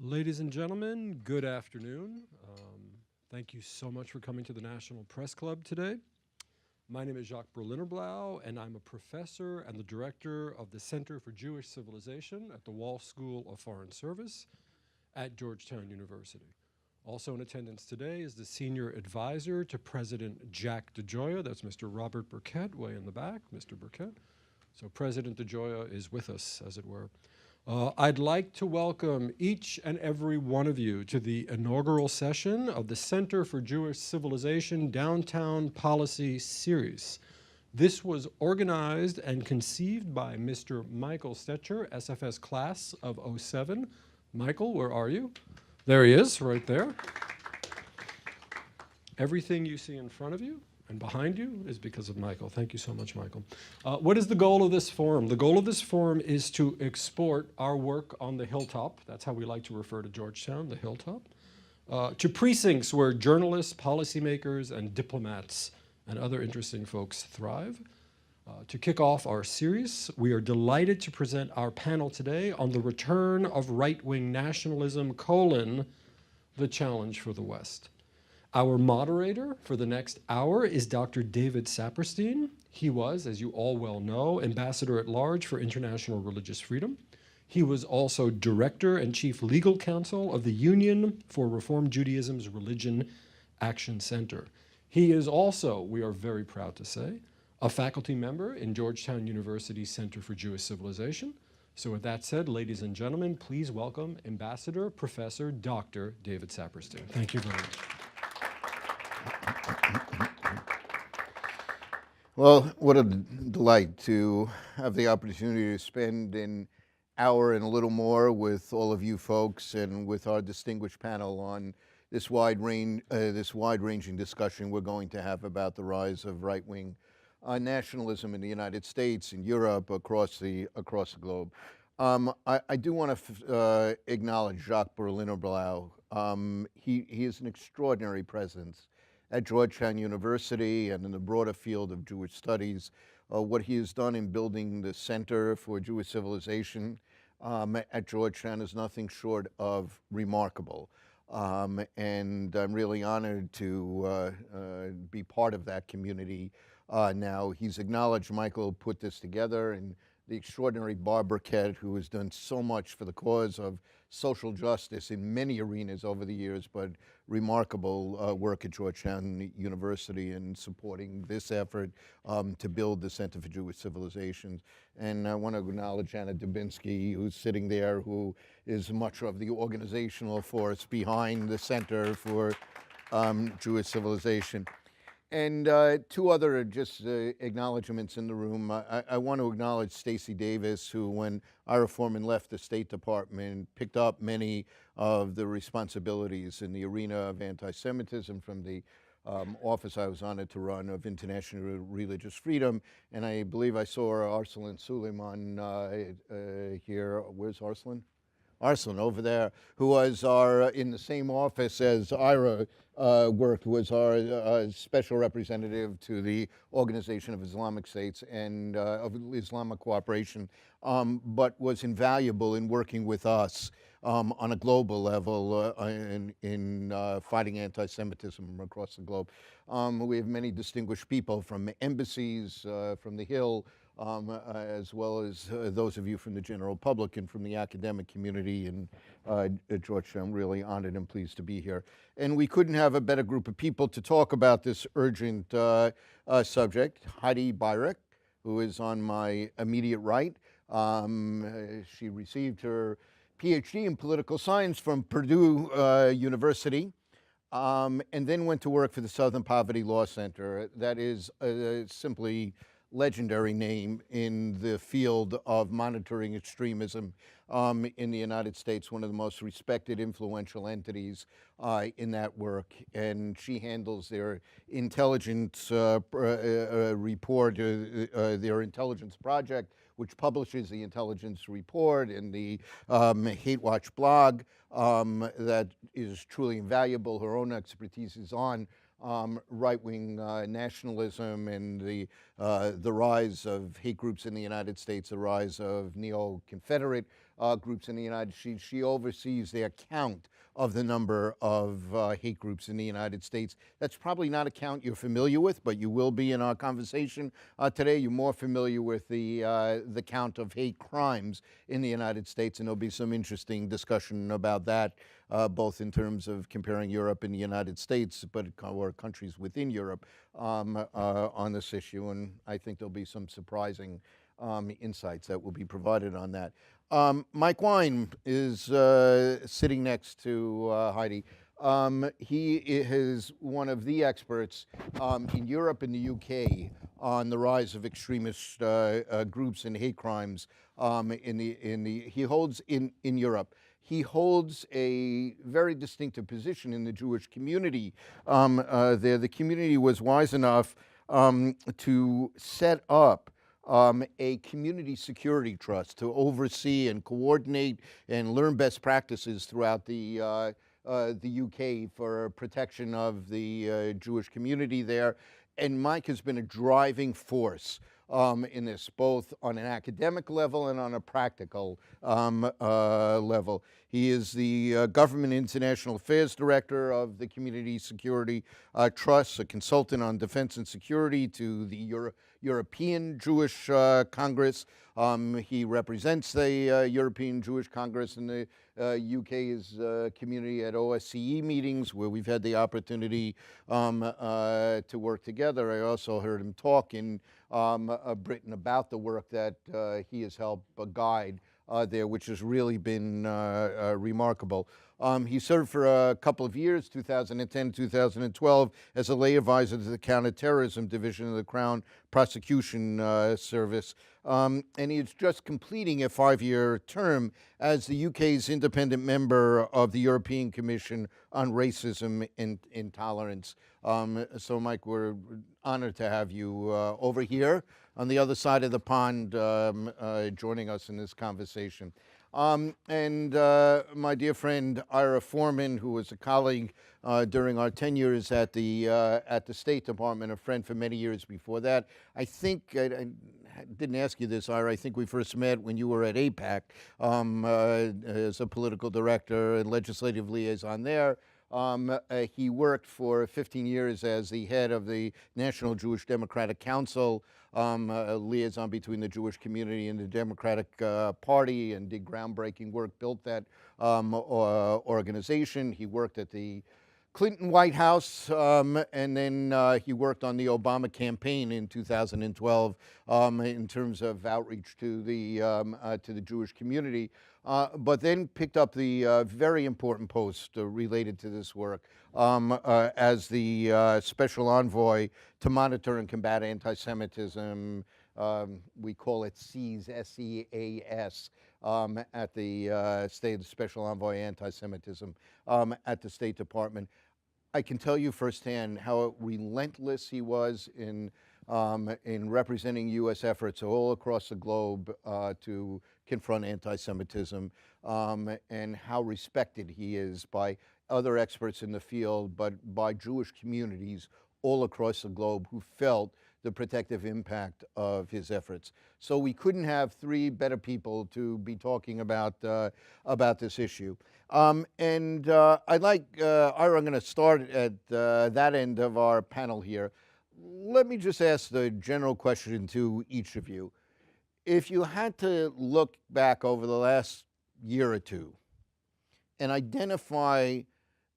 Ladies and gentlemen, good afternoon. Thank you so much for coming to the National Press Club today. My name is Jacques Berlinerblau, and I'm a professor and the director of the Center for Jewish Civilization at the Wall School of Foreign Service at Georgetown University. Also in attendance today is the senior advisor to President Jack DeGioia. That's Mr. Robert Burkett, way in the back, Mr. Burkett. So President DeGioia is with us, as it were. I'd like to welcome each and every one of you to the inaugural session of the Center for Jewish Civilization Downtown Policy Series. This was organized and conceived by Mr. Michael Stetcher, SFS class of '07. Michael, where are you? There he is, right there. Everything you see in front of you and behind you is because of Michael. Thank you so much, Michael. What is the goal of this forum? The goal of this forum is to export our work on the hilltop. That's how we like to refer to Georgetown, the hilltop. To precincts where journalists, policymakers, and diplomats and other interesting folks thrive. To kick off our series, we are delighted to present our panel today on the return of right-wing nationalism, the challenge for the West. Our moderator for the next hour is Dr. David Saperstein. He was, as you all well know, Ambassador at Large for International Religious Freedom. He was also Director and Chief Legal Counsel of the Union for Reform Judaism's Religion Action Center. He is also, we are very proud to say, a faculty member in Georgetown University's Center for Jewish Civilization. So with that said, ladies and gentlemen, please welcome Ambassador Professor Dr. David Saperstein. Thank you very much. Well, what a delight to have the opportunity to spend an hour and a little more with all of you folks and with our distinguished panel on this wide-ranging discussion we're going to have about the rise of right-wing nationalism in the United States, in Europe, across the globe. I do want to acknowledge Jacques Berlinerblau. He is an extraordinary presence at Georgetown University and in the broader field of Jewish studies. What he has done in building the Center for Jewish Civilization at Georgetown is nothing short of remarkable. And I'm really honored to be part of that community now. He's acknowledged Michael put this together, and the extraordinary Bob Burkett, who has done so much for the cause of social justice in many arenas over the years, but remarkable work at Georgetown University in supporting this effort to build the Center for Jewish Civilizations. And I want to acknowledge Anna Dubinsky, who's sitting there, who is much of the organizational force behind the Center for Jewish Civilization. And two other acknowledgments in the room. I want to acknowledge Stacey Davis, who, when Ira Forman left the State Department, picked up many of the responsibilities in the arena of anti-Semitism from the office I was honored to run of international religious freedom. And I believe I saw Arslan Suleiman here. Where's Arslan? Arslan over there, who was in the same office as Ira worked, was our special representative to the Organization of Islamic States and of Islamic Cooperation, but was invaluable in working with us on a global level in fighting anti-Semitism across the globe. We have many distinguished people from embassies, from the Hill, as well as those of you from the general public and from the academic community in Georgetown. I'm really honored and pleased to be here. And we couldn't have a better group of people to talk about this urgent subject. Heidi Beirich, who is on my immediate right. She received her PhD in political science from Purdue University. And then went to work for the Southern Poverty Law Center. That is simply legendary name in the field of monitoring extremism in the United States, one of the most respected, influential entities in that work. And she handles their intelligence report, their intelligence project, which publishes the intelligence report and the Hate Watch blog that is truly invaluable. Her own expertise is on right-wing nationalism and the rise of hate groups in the United States, the rise of neo-Confederate groups in the United States. She oversees their count of the number of hate groups in the United States. That's probably not a count you're familiar with, but you will be in our conversation today. You're more familiar with the count of hate crimes in the United States, and there'll be some interesting discussion about that, both in terms of comparing Europe and the United States, but or countries within Europe on this issue, and I think there'll be some surprising insights that will be provided on that. Mike Wine is sitting next to Heidi. He is one of the experts in Europe and the UK on the rise of extremist groups and hate crimes he holds in Europe. He holds a very distinctive position in the Jewish community there. The community was wise enough to set up a community security trust to oversee and coordinate and learn best practices throughout the UK for protection of the Jewish community there. And Mike has been a driving force in this, both on an academic level and on a practical level. He is the Government International Affairs Director of the Community Security Trust, a consultant on defense and security to the European Jewish Congress. He represents the European Jewish Congress and the UK's community at OSCE meetings, where we've had the opportunity to work together. I also heard him talk in Britain about the work that he has helped guide there, which has really been remarkable. He served for a couple of years, 2010, 2012, as a lay advisor to the Counterterrorism Division of the Crown Prosecution Service. And he is just completing a 5-year term as the UK's independent member of the European Commission on Racism and Intolerance. So, Mike, we're honored to have you over here on the other side of the pond joining us in this conversation. And my dear friend Ira Foreman, who was a colleague during our tenures at the State Department, a friend for many years before that. I think, I didn't ask you this, Ira, I think we first met when you were at AIPAC as a political director and legislative liaison there. He worked for 15 years as the head of the National Jewish Democratic Council, a liaison between the Jewish community and the Democratic Party, and did groundbreaking work, built that organization. He worked at the Clinton White House, and then he worked on the Obama campaign in 2012 in terms of outreach to the Jewish community, but then picked up the very important post related to this work as the special envoy to monitor and combat anti-Semitism. We call it SEAS, S-E-A-S, at the State Special Envoy Anti-Semitism at the State Department. I can tell you firsthand how relentless he was in representing U.S. efforts all across the globe to confront anti-Semitism, and how respected he is by other experts in the field, but by Jewish communities all across the globe who felt the protective impact of his efforts. So we couldn't have three better people to be talking about this issue. I'd like, Ira, I'm going to start at that end of our panel here. Let me just ask the general question to each of you. If you had to look back over the last year or two and identify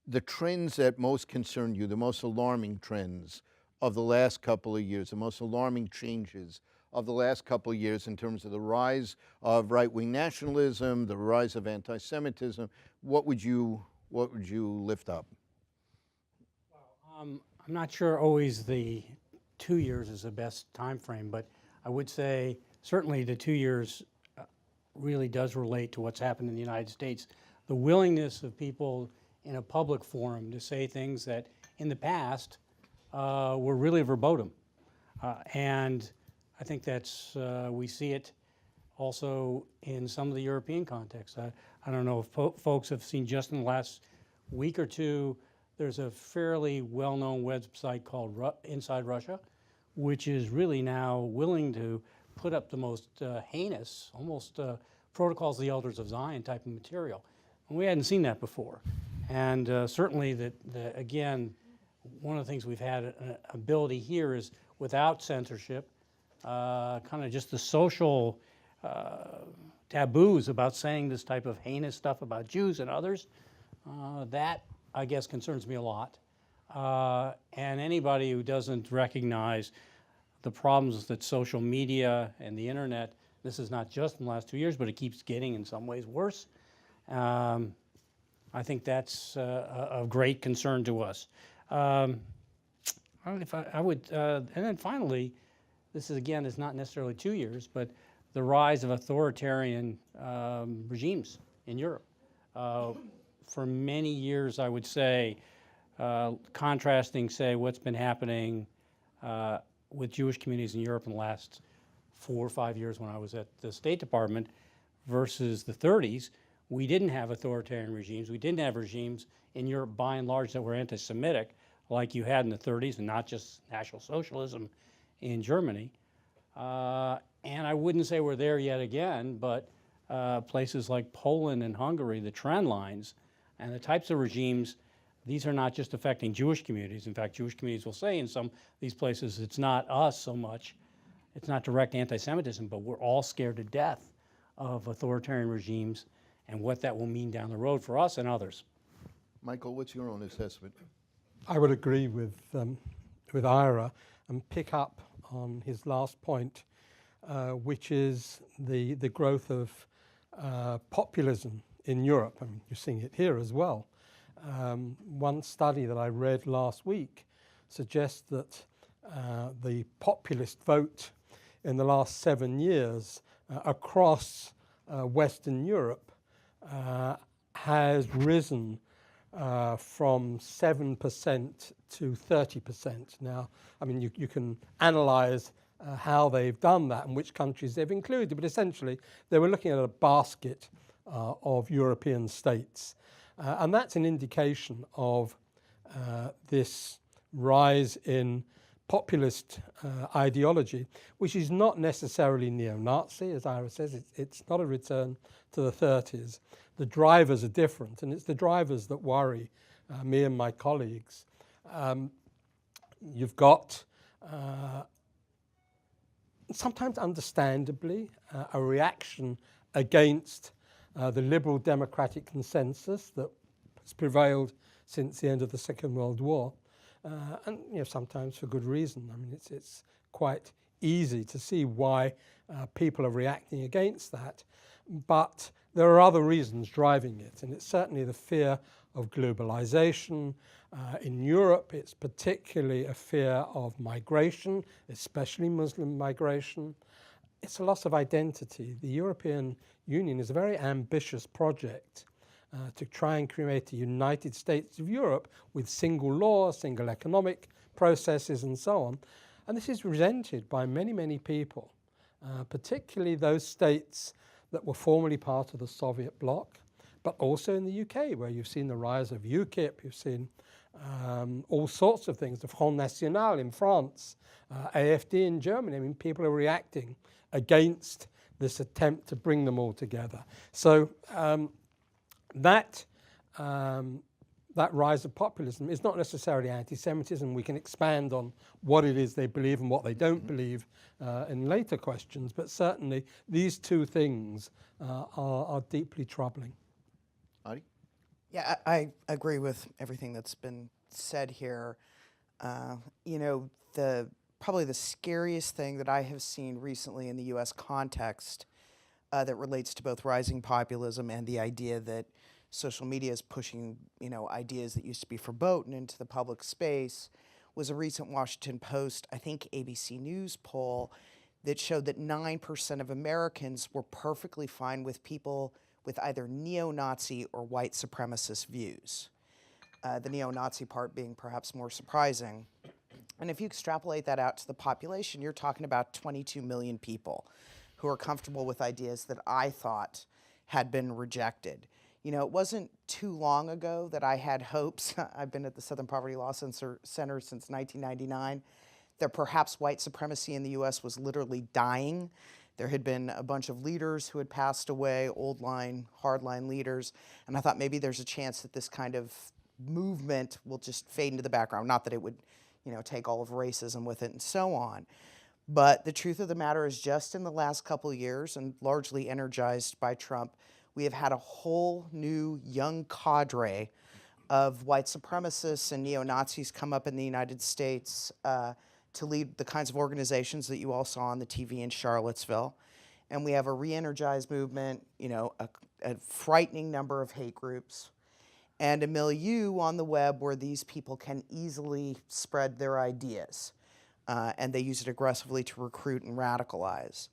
the trends that most concern you, the most alarming trends of the last couple of years, the most alarming changes of the last couple of years in terms of the rise of right-wing nationalism, the rise of anti-Semitism, what would you lift up? Well, I'm not sure always the 2 years is the best time frame, but I would say certainly the 2 years really does relate to what's happened in the United States. The willingness of people in a public forum to say things that in the past were really verboten. And I think that's, we see it also in some of the European contexts. I don't know if folks have seen just in the last week or two, there's a fairly well-known website called Inside Russia, which is really now willing to put up the most heinous, almost Protocols of the Elders of Zion type of material. And we hadn't seen that before. And certainly again, one of the things we've had an ability here is without censorship, kind of just the social taboos about saying this type of heinous stuff about Jews and others, that I guess concerns me a lot. And anybody who doesn't recognize the problems that social media and the internet, this is not just in the last 2 years, but it keeps getting in some ways worse. I think that's of great concern to us. And then finally, this is again is not necessarily 2 years, but the rise of authoritarian regimes in Europe. For many years, I would say, contrasting, say, what's been happening with Jewish communities in Europe in the last 4 or 5 years when I was at the State Department versus the 30s, we didn't have authoritarian regimes. We didn't have regimes in Europe, by and large, that were anti-Semitic, like you had in the 30s, and not just National Socialism in Germany. And I wouldn't say we're there yet again, but places like Poland and Hungary, the trend lines and the types of regimes, these are not just affecting Jewish communities. In fact, Jewish communities will say in some of these places, it's not us so much, it's not direct anti-Semitism, but we're all scared to death of authoritarian regimes and what that will mean down the road for us and others. Michael, what's your own assessment? I would agree with Ira and pick up on his last point, which is the growth of populism in Europe. I mean, you're seeing it here as well. One study that I read last week suggests that the populist vote in the last 7 years across Western Europe has risen from 7% to 30%. Now, I mean, you can analyze how they've done that and which countries they've included, but essentially they were looking at a basket of European states. And that's an indication of this rise in populist ideology, which is not necessarily neo-Nazi, as Ira says. It's not a return to the 30s. The drivers are different, and it's the drivers that worry me and my colleagues. You've got, sometimes understandably, a reaction against the liberal democratic consensus that has prevailed since the end of the Second World War, and sometimes for good reason. I mean, it's quite easy to see why people are reacting against that, but there are other reasons driving it, and it's certainly the fear of globalization. In Europe, it's particularly a fear of migration, especially Muslim migration. It's a loss of identity. The European Union is a very ambitious project to try and create a United States of Europe with single law, single economic processes, and so on. And this is resented by many, many people, particularly those states that were formerly part of the Soviet bloc, but also in the UK, where you've seen the rise of UKIP, you've seen all sorts of things, the Front National in France, AfD in Germany. I mean, people are reacting against this attempt to bring them all together. So that rise of populism is not necessarily anti-Semitism. We can expand on what it is they believe and what they don't believe in later questions, but certainly these two things are deeply troubling. Adi? Yeah, I agree with everything that's been said here. Probably the scariest thing that I have seen recently in the U.S. context that relates to both rising populism and the idea that social media is pushing, ideas that used to be verboten into the public space was a recent Washington Post, I think ABC News poll that showed that 9% of Americans were perfectly fine with people with either neo-Nazi or white supremacist views. The neo-Nazi part being perhaps more surprising. And if you extrapolate that out to the population, you're talking about 22 million people who are comfortable with ideas that I thought had been rejected. It wasn't too long ago that I had hopes, I've been at the Southern Poverty Law Center since 1999, that perhaps white supremacy in the US was literally dying, There had been a bunch of leaders who had passed away, old line, hardline leaders, and I thought maybe there's a chance that this kind of movement will just fade into the background. Not that it would, take all of racism with it and so on. But the truth of the matter is, just in the last couple of years, and largely energized by Trump, we have had a whole new young cadre of white supremacists and neo-Nazis come up in the United States to lead the kinds of organizations that you all saw on the TV in Charlottesville. And we have a re-energized movement, a frightening number of hate groups, and a milieu on the web where these people can easily spread their ideas. And they use it aggressively to recruit and radicalize.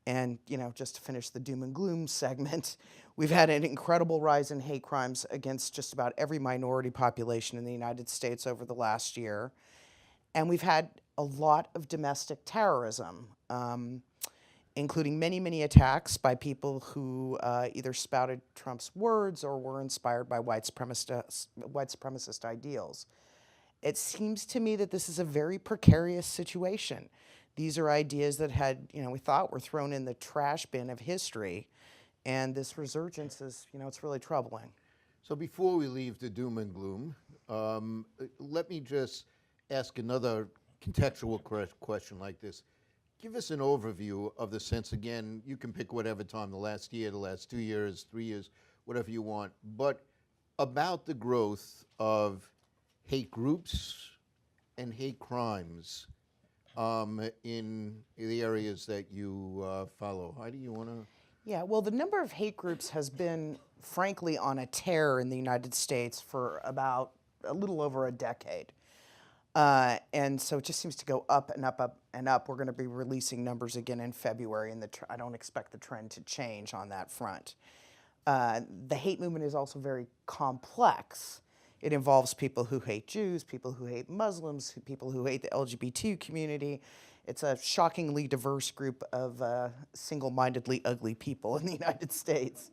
And, just to finish the doom and gloom segment, we've had an incredible rise in hate crimes against just about every minority population in the United States over the last year. And we've had a lot of domestic terrorism, including many, many attacks by people who either spouted Trump's words or were inspired by white supremacist ideals. It seems to me that this is a very precarious situation. These are ideas that we thought were thrown in the trash bin of history, and this resurgence is, it's really troubling. So before we leave the doom and gloom, let me just ask another contextual question like this. Give us an overview of the sense, again, you can pick whatever time, the last year, the last 2 years, 3 years, whatever you want, but about the growth of hate groups and hate crimes in the areas that you follow. Heidi, you want to? Yeah, well, the number of hate groups has been, frankly, on a tear in the United States for about a little over a decade. And so it just seems to go up and up, up and up. We're going to be releasing numbers again in February, and I don't expect the trend to change on that front. The hate movement is also very complex. It involves people who hate Jews, people who hate Muslims, people who hate the LGBT community. It's a shockingly diverse group of single-mindedly ugly people in the United States.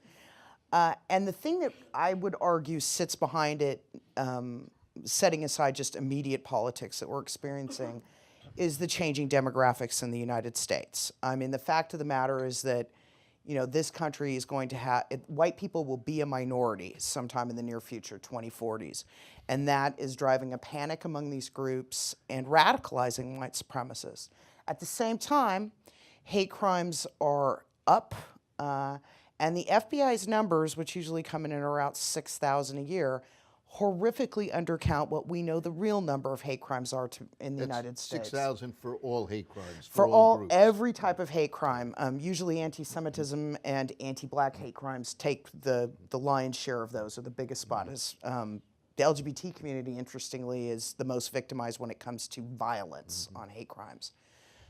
And the thing that I would argue sits behind it, setting aside just immediate politics that we're experiencing, is the changing demographics in the United States. I mean, the fact of the matter is that this country is going to have, white people will be a minority sometime in the near future, 2040s. And that is driving a panic among these groups and radicalizing white supremacists. At the same time, hate crimes are up, and the FBI's numbers, which usually come in at around 6,000 a year, horrifically undercount what we know the real number of hate crimes are in the United States. 6,000 for all hate crimes, for all groups. Every type of hate crime. Usually anti-Semitism and anti-black hate crimes take the lion's share of those, or the biggest spot. The LGBT community, interestingly, is the most victimized when it comes to violence on hate crimes.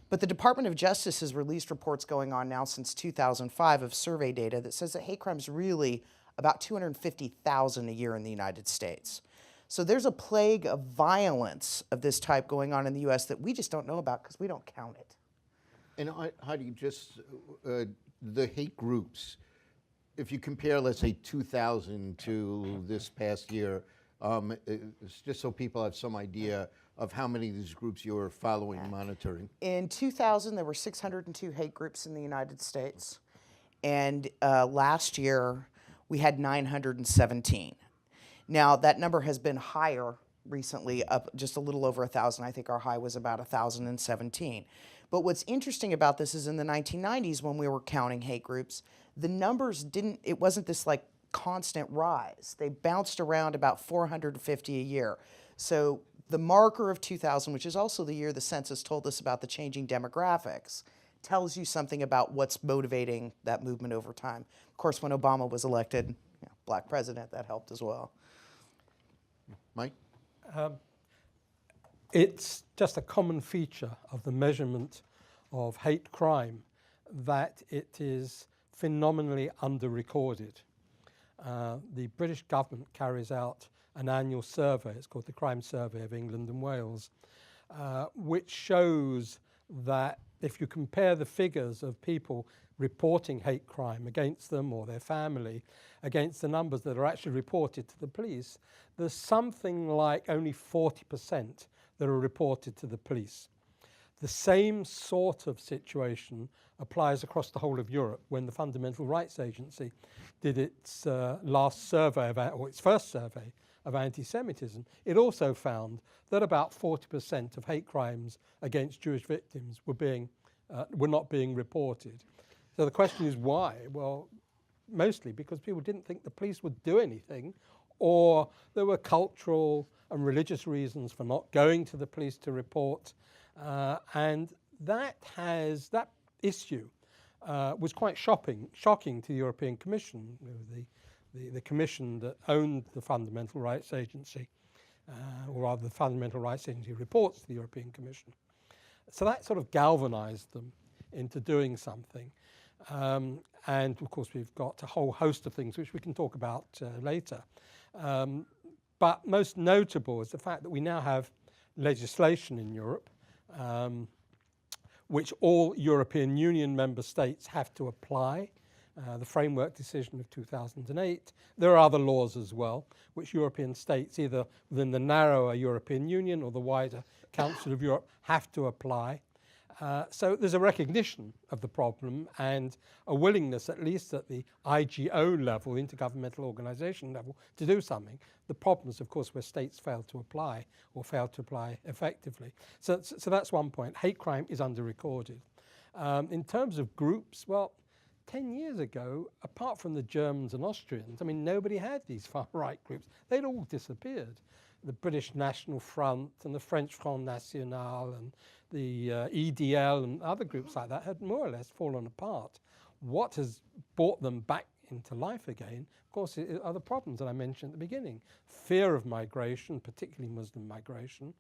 But the Department of Justice has released reports going on now since 2005 of survey data that says that hate crimes really about 250,000 a year in the United States. So there's a plague of violence of this type going on in the U.S. that we just don't know about because we don't count it. And how do you just, the hate groups, if you compare, let's say, 2000 to this past year, it's just so people have some idea of how many of these groups you're following, monitoring. In 2000, there were 602 hate groups in the United States. And last year, we had 917. Now, that number has been higher recently, up just a little over 1,000. I think our high was about 1,017. But what's interesting about this is in the 1990s, when we were counting hate groups, the numbers it wasn't this like constant rise. They bounced around about 450 a year. So the marker of 2000, which is also the year the census told us about the changing demographics, tells you something about what's motivating that movement over time. Of course, when Obama was elected, black president, that helped as well. Mike? It's just a common feature of the measurement of hate crime that it is phenomenally under-recorded. The British government carries out an annual survey, it's called the Crime Survey of England and Wales, which shows that if you compare the figures of people reporting hate crime against them or their family against the numbers that are actually reported to the police, there's something like only 40% that are reported to the police. The same sort of situation applies across the whole of Europe. When the Fundamental Rights Agency did its last survey, or its first survey of anti-Semitism, it also found that about 40% of hate crimes against Jewish victims were not being reported. So the question is why? Well, mostly because people didn't think the police would do anything, or there were cultural and religious reasons for not going to the police to report. And that issue was quite shocking to the European Commission, the commission that owned the Fundamental Rights Agency, or rather the Fundamental Rights Agency reports to the European Commission. So that sort of galvanized them into doing something. And of course we've got a whole host of things which we can talk about later. But most notable is the fact that we now have legislation in Europe which all European Union member states have to apply. The framework decision of 2008. There are other laws as well, which European states, either within the narrower European Union or the wider Council of Europe, have to apply. So there's a recognition of the problem and a willingness, at least at the IGO level, intergovernmental organization level, to do something. The problem is, of course, where states fail to apply or fail to apply effectively. So that's one point. Hate crime is under-recorded. In terms of groups, well, 10 years ago, apart from the Germans and Austrians, I mean, nobody had these far-right groups. They'd all disappeared. The British National Front and the French Front National and the EDL and other groups like that had more or less fallen apart. What has brought them back into life again, of course, are the problems that I mentioned at the beginning. Fear of migration, particularly Muslim migration,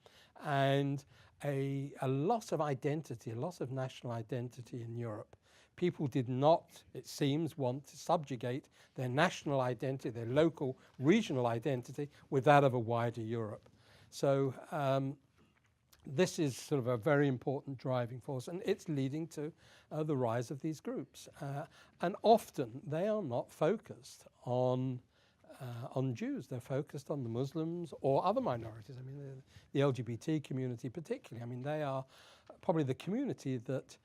and a loss of identity, a loss of national identity in Europe. People did not, it seems, want to subjugate their national identity, their local, regional identity, with that of a wider Europe. So this is sort of a very important driving force, and it's leading to the rise of these groups. And often they are not focused on Jews. They're focused on the Muslims or other minorities. I mean, the LGBT community particularly. I mean, they are probably the community that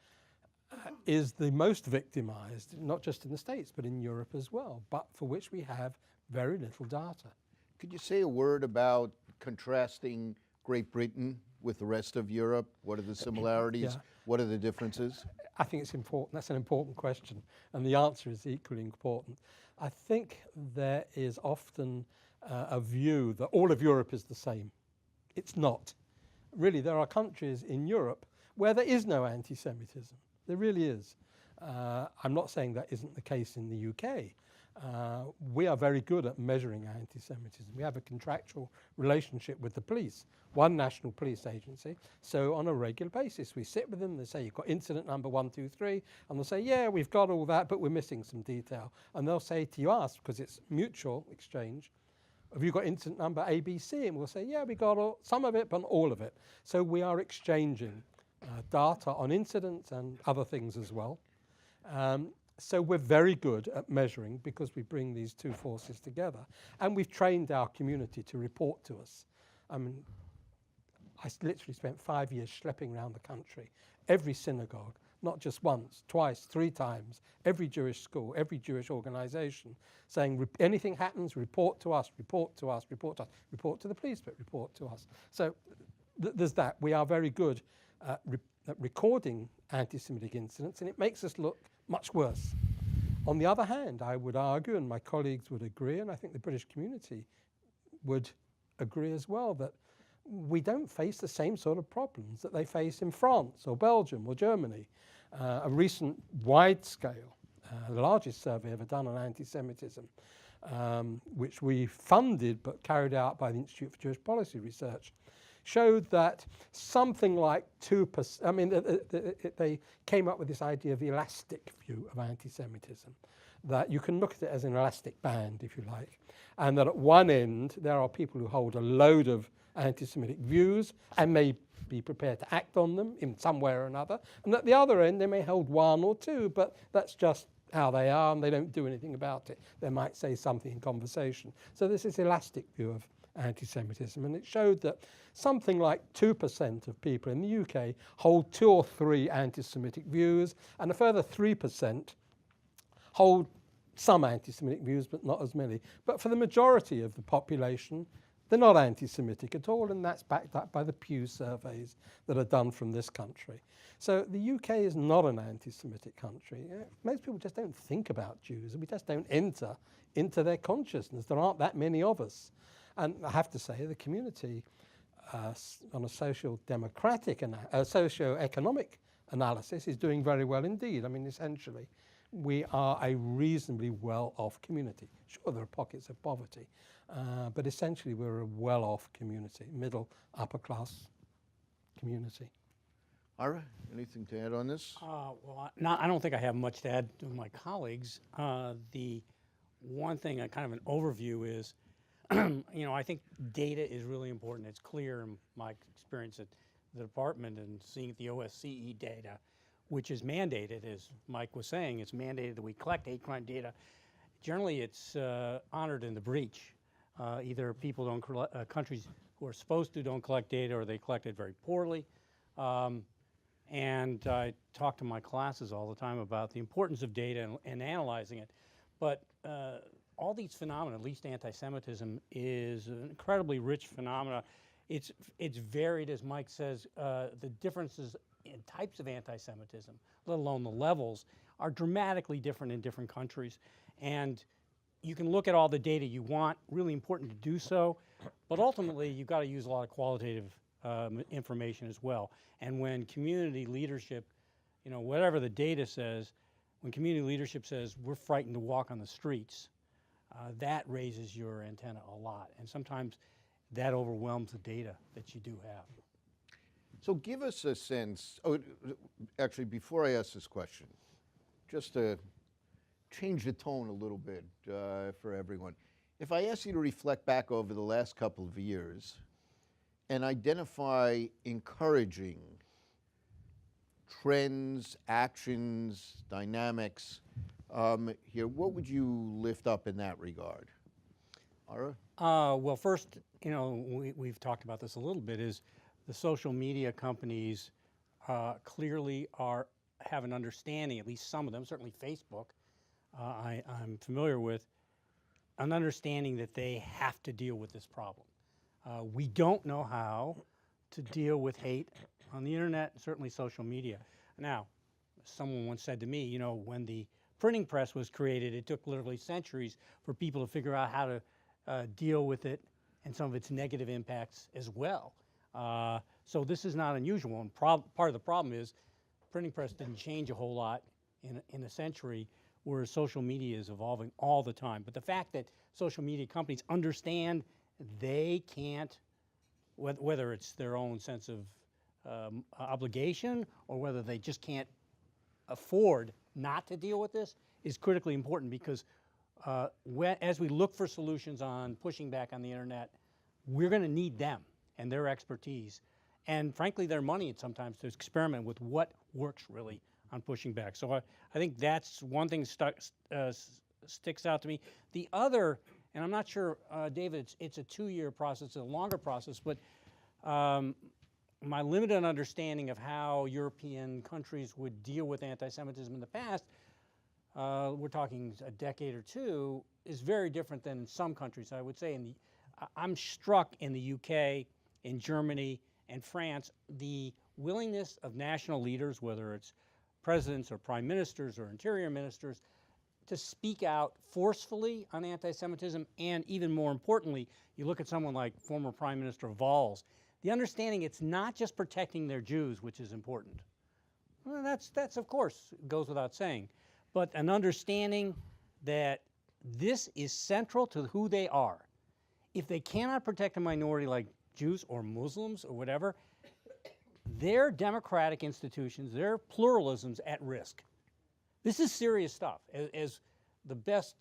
is the most victimized, not just in the States, but in Europe as well, but for which we have very little data. Could you say a word about contrasting Great Britain with the rest of Europe? What are the similarities? Yeah. What are the differences? I think it's important. That's an important question, and the answer is equally important. I think there is often a view that all of Europe is the same. It's not. Really, there are countries in Europe where there is no anti-Semitism. There really is. I'm not saying that isn't the case in the UK. We are very good at measuring anti-Semitism. We have a contractual relationship with the police, one national police agency. So on a regular basis, we sit with them. They say, you've got incident number 1, 2, 3. And they'll say, yeah, we've got all that, but we're missing some detail. And they'll say to us, because it's mutual exchange, have you got incident number ABC? And we'll say, yeah, we got some of it, but not all of it. So we are exchanging data on incidents and other things as well. So we're very good at measuring because we bring these two forces together. And we've trained our community to report to us. I mean, I literally spent 5 years schlepping around the country, every synagogue, not just once, twice, 3 times, every Jewish school, every Jewish organization, saying anything happens, report to us, report to us, report to us, report to the police, but report to us. So there's that. We are very good at recording anti-Semitic incidents, and it makes us look much worse. On the other hand, I would argue, and my colleagues would agree, and I think the British community would agree as well, that we don't face the same sort of problems that they face in France or Belgium or Germany. A recent wide-scale, the largest survey ever done on anti-Semitism, which we funded but carried out by the Institute for Jewish Policy Research, showed that something like 2%, I mean, they came up with this idea of the elastic view of anti-Semitism, that you can look at it as an elastic band, if you like, and that at one end there are people who hold a load of anti-Semitic views and may be prepared to act on them in some way or another, and at the other end they may hold 1 or 2, but that's just how they are and they don't do anything about it. They might say something in conversation. So there's this elastic view anti-Semitism, and it showed that something like 2% of people in the UK hold 2 or 3 anti-Semitic views, and a further 3% hold some anti-Semitic views, but not as many. But for the majority of the population, they're not anti-Semitic at all, and that's backed up by the Pew surveys that are done from this country. So the UK is not an anti-Semitic country. Most people just don't think about Jews, and we just don't enter into their consciousness. There aren't that many of us. And I have to say, the community on a socio-democratic and socio-economic analysis is doing very well indeed. I mean, essentially, we are a reasonably well-off community. Sure, there are pockets of poverty, but essentially we're a well-off community, middle, upper-class community. Ira, anything to add on this? Well, I don't think I have much to add to my colleagues. The one thing, kind of an overview is, you know, I think data is really important. It's clear in my experience at the department and seeing the OSCE data, which is mandated, as Mike was saying, it's mandated that we collect hate crime data. Generally, it's honored in the breach. Either people don't, countries who are supposed to don't collect data, or they collect it very poorly. And I talk to my classes all the time about the importance of data and analyzing it. But all these phenomena, at least anti-Semitism, is an incredibly rich phenomena. It's varied, as Mike says. The differences in types of anti-Semitism, let alone the levels, are dramatically different in different countries. And you can look at all the data you want, really important to do so, but ultimately you've got to use a lot of qualitative information as well. And when community leadership, you know, whatever the data says, when community leadership says we're frightened to walk on the streets, that raises your antenna a lot. And sometimes that overwhelms the data that you do have. So give us a sense, actually before I ask this question, just to change the tone a little bit for everyone. If I ask you to reflect back over the last couple of years and identify encouraging trends, actions, dynamics here, what would you lift up in that regard? Ira? Well, first, you know, we've talked about this a little bit, is the social media companies clearly have an understanding, at least some of them, certainly Facebook, I'm familiar with, an understanding that they have to deal with this problem. We don't know how to deal with hate on the internet and certainly social media. Now, someone once said to me, you know, when the printing press was created, it took literally centuries for people to figure out how to deal with it and some of its negative impacts as well. So this is not unusual, and part of the problem is printing press didn't change a whole lot in a century, whereas social media is evolving all the time. But the fact that social media companies understand they can't, whether it's their own sense of obligation or whether they just can't afford not to deal with this, is critically important, because as we look for solutions on pushing back on the internet, we're going to need them and their expertise, and frankly their money sometimes to experiment with what works really on pushing back. So I think that's one thing sticks out to me. The other, and I'm not sure, David, it's a 2-year process, it's a longer process, but my limited understanding of how European countries would deal with anti-Semitism in the past, we're talking a decade or two, is very different than some countries. I would say I'm struck in the UK, in Germany, and France, the willingness of national leaders, whether it's presidents or prime ministers or interior ministers, to speak out forcefully on anti-Semitism, and even more importantly, you look at someone like former Prime Minister Valls, the understanding it's not just protecting their Jews, which is important. Well, that's of course goes without saying, but an understanding that this is central to who they are. If they cannot protect a minority like Jews or Muslims or whatever, their democratic institutions, their pluralism's at risk. This is serious stuff. As the best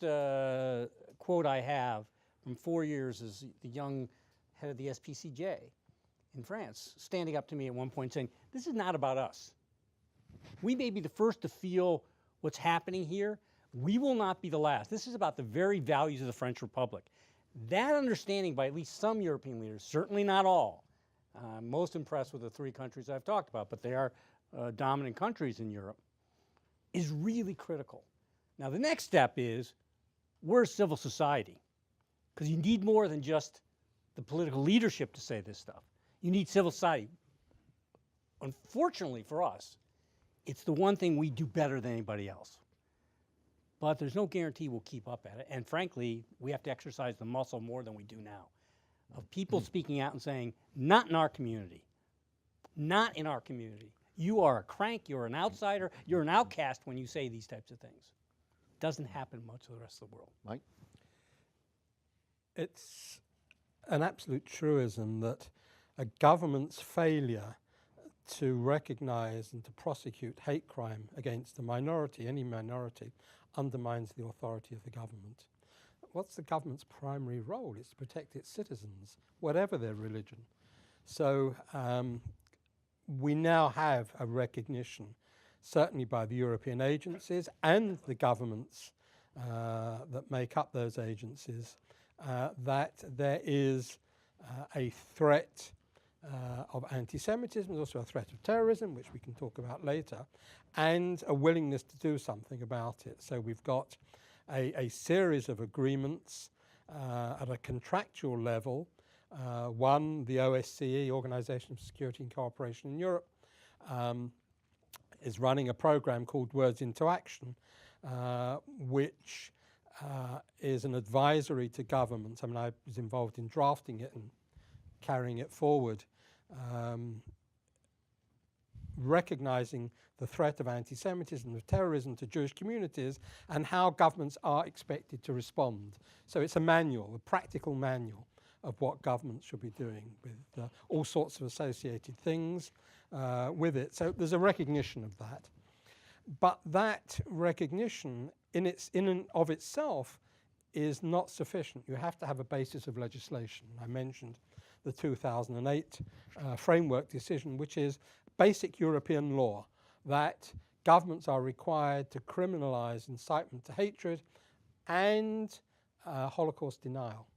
quote I have from 4 years is the young head of the SPCJ in France standing up to me at one point saying, this is not about us. We may be the first to feel what's happening here. We will not be the last. This is about the very values of the French Republic. That understanding by at least some European leaders, certainly not all, I'm most impressed with the 3 countries I've talked about, but they are dominant countries in Europe, is really critical. Now the next step is, we're a civil society, because you need more than just the political leadership to say this stuff. You need civil society. Unfortunately for us, it's the one thing we do better than anybody else. But there's no guarantee we'll keep up at it. And frankly, we have to exercise the muscle more than we do now, of people speaking out and saying, not in our community, not in our community. You are a crank, you're an outsider, you're an outcast when you say these types of things. Doesn't happen much of the rest of the world. Mike? It's an absolute truism that a government's failure to recognize and to prosecute hate crime against a minority, any minority, undermines the authority of the government. What's the government's primary role? It's to protect its citizens, whatever their religion. So we now have a recognition, certainly by the European agencies and the governments that make up those agencies, that there is a threat of anti-Semitism, there's also a threat of terrorism, which we can talk about later, and a willingness to do something about it. So we've got a series of agreements at a contractual level. One, the OSCE, Organization for Security and Cooperation in Europe, is running a program called Words into Action, which is an advisory to governments. I mean, I was involved in drafting it and carrying it forward, recognizing the threat of anti-Semitism, of terrorism to Jewish communities, and how governments are expected to respond. So it's a manual, a practical manual of what governments should be doing with all sorts of associated things with it. So there's a recognition of that. But that recognition in and of itself is not sufficient. You have to have a basis of legislation. I mentioned the 2008 framework decision, which is basic European law, that governments are required to criminalize incitement to hatred and Holocaust denial.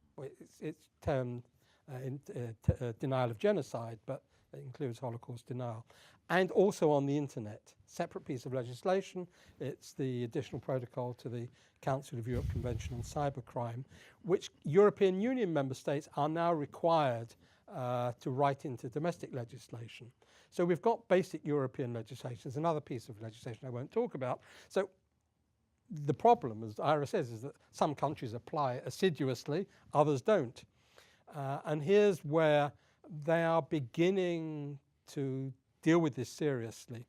It's termed denial of genocide, but it includes Holocaust denial. And also on the internet, separate piece of legislation. It's the additional protocol to the Council of Europe Convention on Cybercrime, which European Union member states are now required to write into domestic legislation. So we've got basic European legislation. There's another piece of legislation I won't talk about. So the problem, as Ira says, is that some countries apply assiduously, others don't. And here's where they are beginning to deal with this seriously,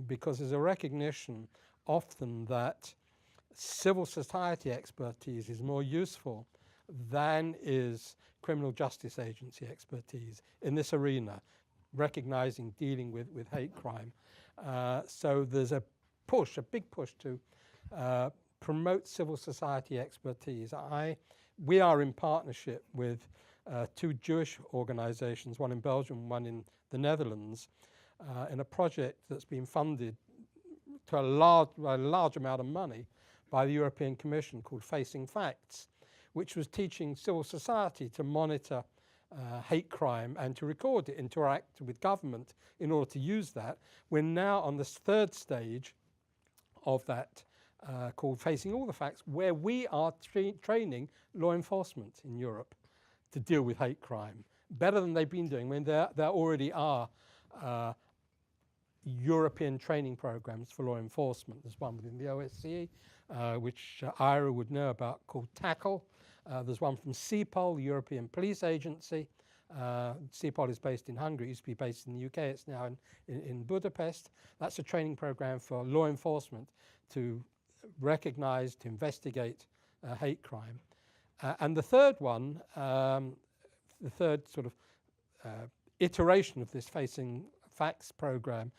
because there's a recognition often that civil society expertise is more useful than is criminal justice agency expertise in this arena, recognizing, dealing with hate crime. So there's a push, a big push to promote civil society expertise. We are in partnership with 2 Jewish organizations, one in Belgium, one in the Netherlands, in a project that's been funded to a large amount of money by the European Commission called Facing Facts, which was teaching civil society to monitor hate crime and to record it, interact with government in order to use that. We're now on this 3rd stage of that called Facing All the Facts, where we are training law enforcement in Europe to deal with hate crime better than they've been doing. I mean, there already are European training programs for law enforcement. There's one within the OSCE, which Ira would know about, called TACKLE. There's one from CEPOL, the European Police Agency. CEPOL is based in Hungary. It used to be based in the UK. It's now in Budapest. That's a training program for law enforcement to recognize, to investigate hate crime. And the third one, the third sort of iteration of this Facing Facts program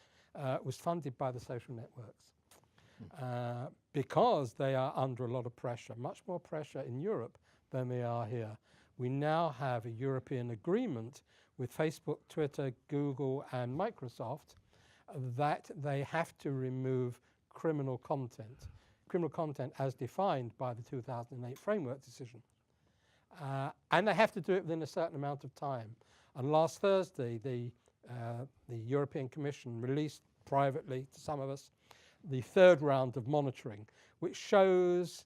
was funded by the social networks because they are under a lot of pressure, much more pressure in Europe than they are here. We now have a European agreement with Facebook, Twitter, Google, and Microsoft that they have to remove criminal content as defined by the 2008 framework decision. And they have to do it within a certain amount of time. And last Thursday, the European Commission released privately to some of us the third round of monitoring, which shows,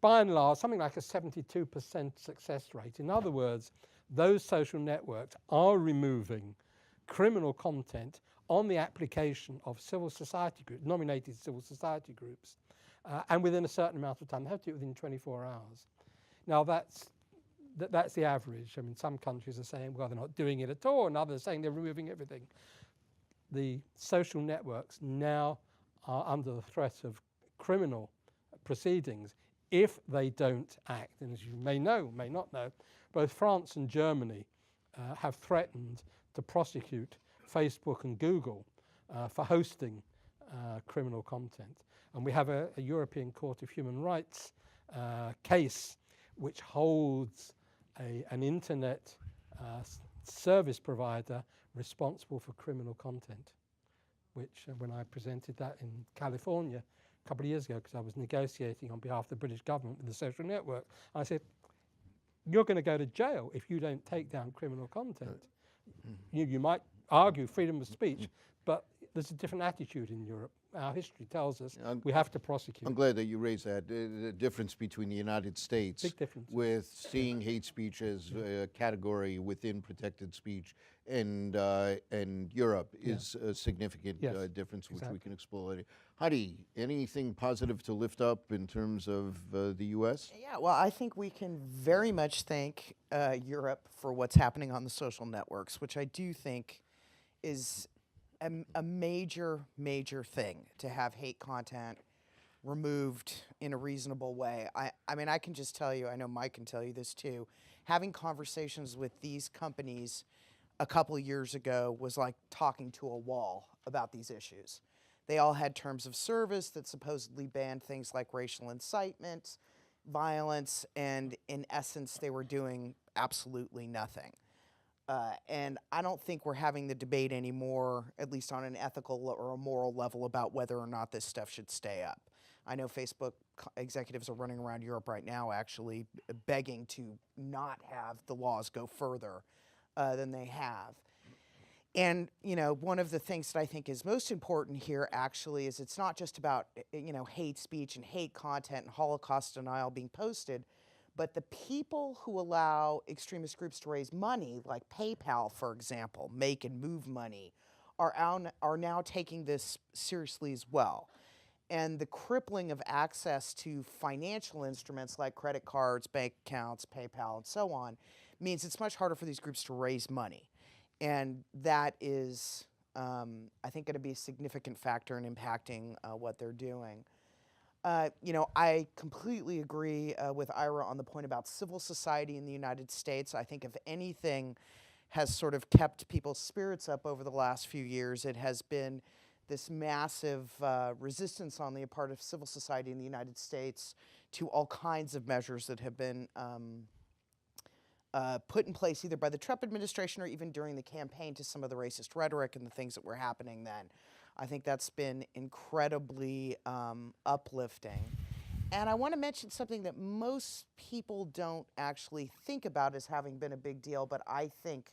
by and large, something like a 72% success rate. In other words, those social networks are removing criminal content on the application of civil society groups, nominated civil society groups, and within a certain amount of time. They have to do it within 24 hours. Now, that's the average. I mean, some countries are saying, well, they're not doing it at all, and others are saying they're removing everything. The social networks now are under the threat of criminal proceedings if they don't act. And as you may know, may not know, both France and Germany have threatened to prosecute Facebook and Google for hosting criminal content. And we have a European Court of Human Rights case which holds an internet service provider responsible for criminal content, which when I presented that in California a couple of years ago, because I was negotiating on behalf of the British government with the social network, I said, you're going to go to jail if you don't take down criminal content. You might argue freedom of speech, but there's a different attitude in Europe. Our history tells us we have to prosecute. I'm glad that you raised that. The difference between the United States Big difference. with seeing hate speech as a category within protected speech and Europe is a significant difference, which we can explore later. Heidi, anything positive to lift up in terms of the U.S.? Yeah, well, I think we can very much thank Europe for what's happening on the social networks, which I do think is a major, major thing to have hate content removed in a reasonable way. I mean, I can just tell you, I know Mike can tell you this too, having conversations with these companies a couple of years ago was like talking to a wall about these issues. They all had terms of service that supposedly banned things like racial incitement, violence, and in essence, they were doing absolutely nothing. And I don't think we're having the debate anymore, at least on an ethical or a moral level, about whether or not this stuff should stay up. I know Facebook executives are running around Europe right now actually begging to not have the laws go further than they have. And, you know, one of the things that I think is most important here actually is it's not just about, you know, hate speech and hate content and Holocaust denial being posted, but the people who allow extremist groups to raise money, like PayPal, for example, Make and Move Money, are now taking this seriously as well. And the crippling of access to financial instruments like credit cards, bank accounts, PayPal, and so on, means it's much harder for these groups to raise money. And that is, I think, going to be a significant factor in impacting what they're doing. You know, I completely agree with Ira on the point about civil society in the United States. I think if anything has sort of kept people's spirits up over the last few years, it has been this massive resistance on the part of civil society in the United States to all kinds of measures that have been put in place either by the Trump administration or even during the campaign to some of the racist rhetoric and the things that were happening then. I think that's been incredibly uplifting. And I want to mention something that most people don't actually think about as having been a big deal, but I think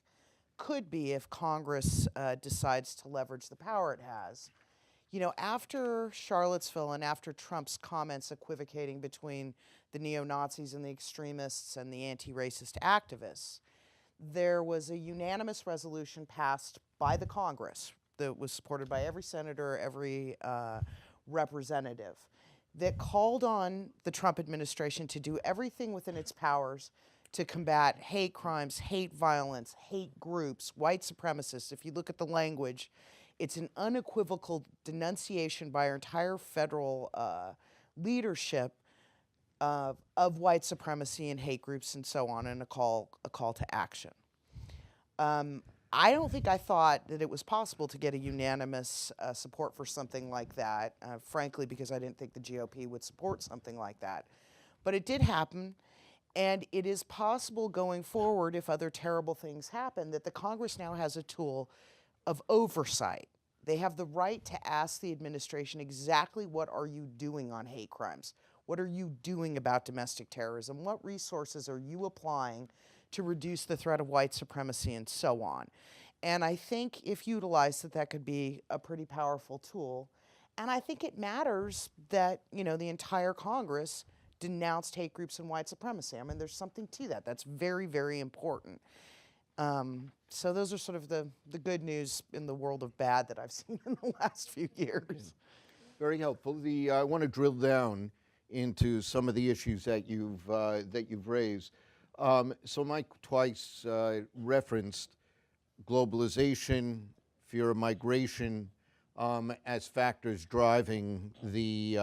could be if Congress decides to leverage the power it has. You know, after Charlottesville and after Trump's comments equivocating between the neo-Nazis and the extremists and the anti-racist activists, there was a unanimous resolution passed by the Congress that was supported by every senator, every representative, that called on the Trump administration to do everything within its powers to combat hate crimes, hate violence, hate groups, white supremacists. If you look at the language, it's an unequivocal denunciation by our entire federal leadership of white supremacy and hate groups and so on, and a call to action. I don't think I thought that it was possible to get a unanimous support for something like that, frankly, because I didn't think the GOP would support something like that. But it did happen, and it is possible going forward, if other terrible things happen, that the Congress now has a tool of oversight. They have the right to ask the administration exactly what are you doing on hate crimes? What are you doing about domestic terrorism? What resources are you applying to reduce the threat of white supremacy and so on? And I think if utilized, that could be a pretty powerful tool. And I think it matters that, the entire Congress denounced hate groups and white supremacy. I mean, there's something to that. That's very, very important. So those are sort of the good news in the world of bad that I've seen in the last few years. Very helpful. I want to drill down into some of the issues that you've raised. So Mike twice referenced globalization, fear of migration as factors driving the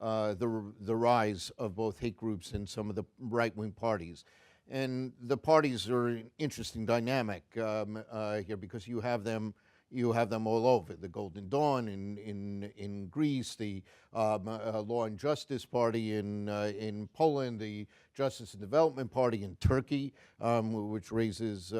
rise of both hate groups and some of the right-wing parties. And the parties are an interesting dynamic here because you have them all over. The Golden Dawn in Greece, the Law and Justice Party in Poland, the Justice and Development Party in Turkey, which raises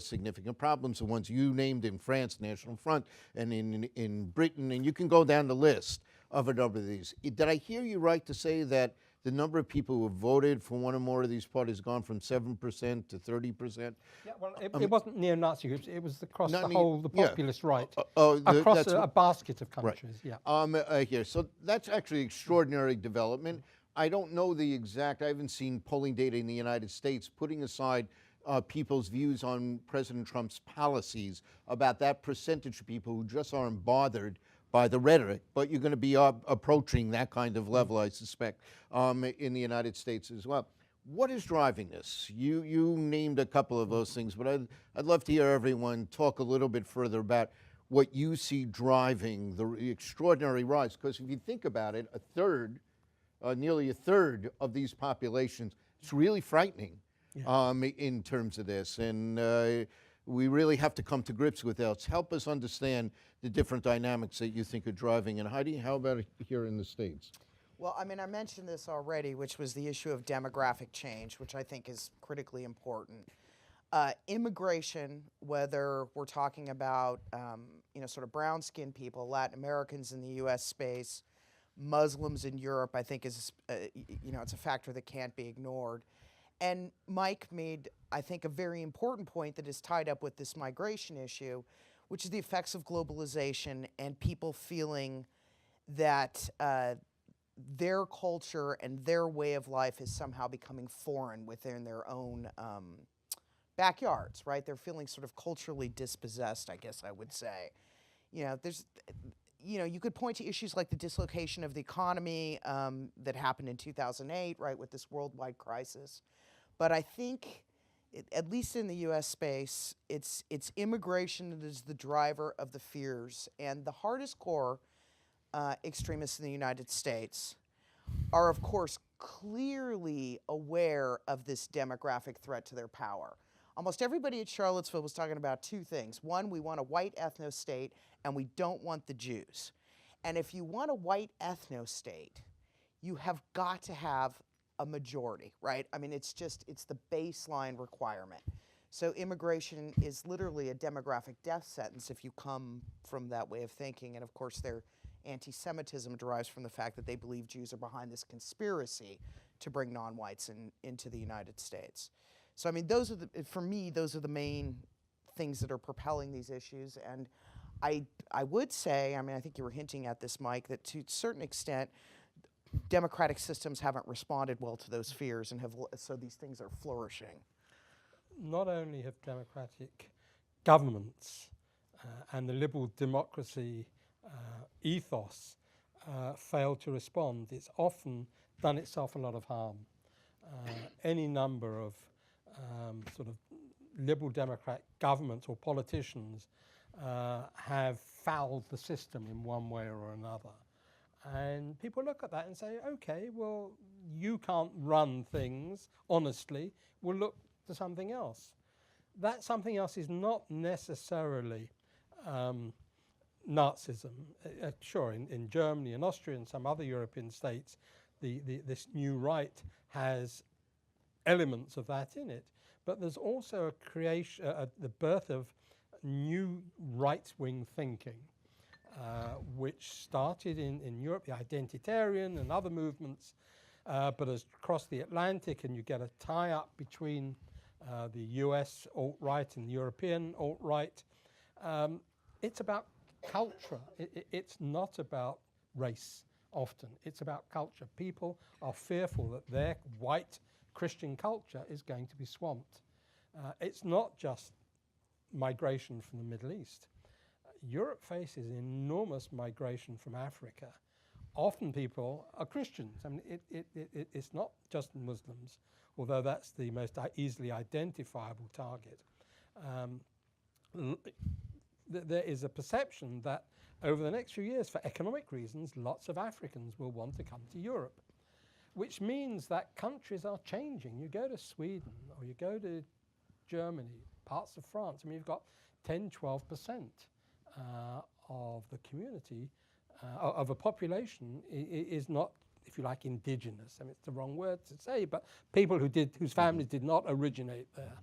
significant problems. The ones you named in France, National Front, and in Britain, and you can go down the list of a number of these. Did I hear you right to say that the number of people who have voted for one or more of these parties has gone from 7% to 30%? Yeah, well, it wasn't neo-Nazi groups. It was across the yeah. populist right, Across across a basket of countries. Right. Yeah. Here, so that's actually extraordinary development. I don't know the exact. I haven't seen polling data in the United States. Putting aside people's views on President Trump's policies, about that percentage of people who just aren't bothered by the rhetoric, but you're going to be approaching that kind of level, I suspect, in the United States as well. What is driving this? You named a couple of those things, but I'd love to hear everyone talk a little bit further about what you see driving the extraordinary rise. Because if you think about it, nearly a third of these populations, it's really frightening in terms of this. And we really have to come to grips with that. Help us understand the different dynamics that you think are driving. And Heidi, how about here in the States? Well, I mean, I mentioned this already, which was the issue of demographic change, which I think is critically important. Immigration, whether we're talking about, sort of brown-skinned people, Latin Americans in the U.S. space, Muslims in Europe, I think is, it's a factor that can't be ignored. And Mike made, I think, a very important point that is tied up with this migration issue, which is the effects of globalization and people feeling that their culture and their way of life is somehow becoming foreign within their own backyards, right? They're feeling sort of culturally dispossessed, I guess I would say. You could point to issues like the dislocation of the economy that happened in 2008, right, with this worldwide crisis. But I think, at least in the U.S. space, it's immigration that is the driver of the fears. And the hardest core extremists in the United States are, of course, clearly aware of this demographic threat to their power. Almost everybody at Charlottesville was talking about two things. One, we want a white ethno-state, and we don't want the Jews. And if you want a white ethno-state, you have got to have a majority, right? I mean, it's the baseline requirement. So immigration is literally a demographic death sentence if you come from that way of thinking. And of course, their anti-Semitism derives from the fact that they believe Jews are behind this conspiracy to bring non-whites into the United States. So I mean, for me, those are the main things that are propelling these issues. And I would say, I mean, I think you were hinting at this, Mike, that to a certain extent, democratic systems haven't responded well to those fears, and so these things are flourishing. Not only have democratic governments and the liberal democracy ethos failed to respond, it's often done itself a lot of harm. Any number of sort of liberal democrat governments or politicians have fouled the system in one way or another. And people look at that and say, okay, well, you can't run things honestly, we'll look to something else. That something else is not necessarily Nazism. Sure, in Germany and Austria and some other European states, this new right has elements of that in it. But there's also a creation, the birth of new right-wing thinking. which started in Europe, the identitarian and other movements, but has crossed the Atlantic, and you get a tie-up between the US alt-right and the European alt-right. It's about culture. It's not about race often. It's about culture. People are fearful that their white Christian culture is going to be swamped. It's not just migration from the Middle East. Europe faces enormous migration from Africa. Often people are Christians. I mean, it's not just Muslims, although that's the most easily identifiable target. There is a perception that over the next few years, for economic reasons, lots of Africans will want to come to Europe, which means that countries are changing. You go to Sweden or you go to Germany, parts of France, I mean, you've got 10, 12% of the community, of a population is not, if you like, indigenous. I mean, it's the wrong word to say, but people whose families did not originate there.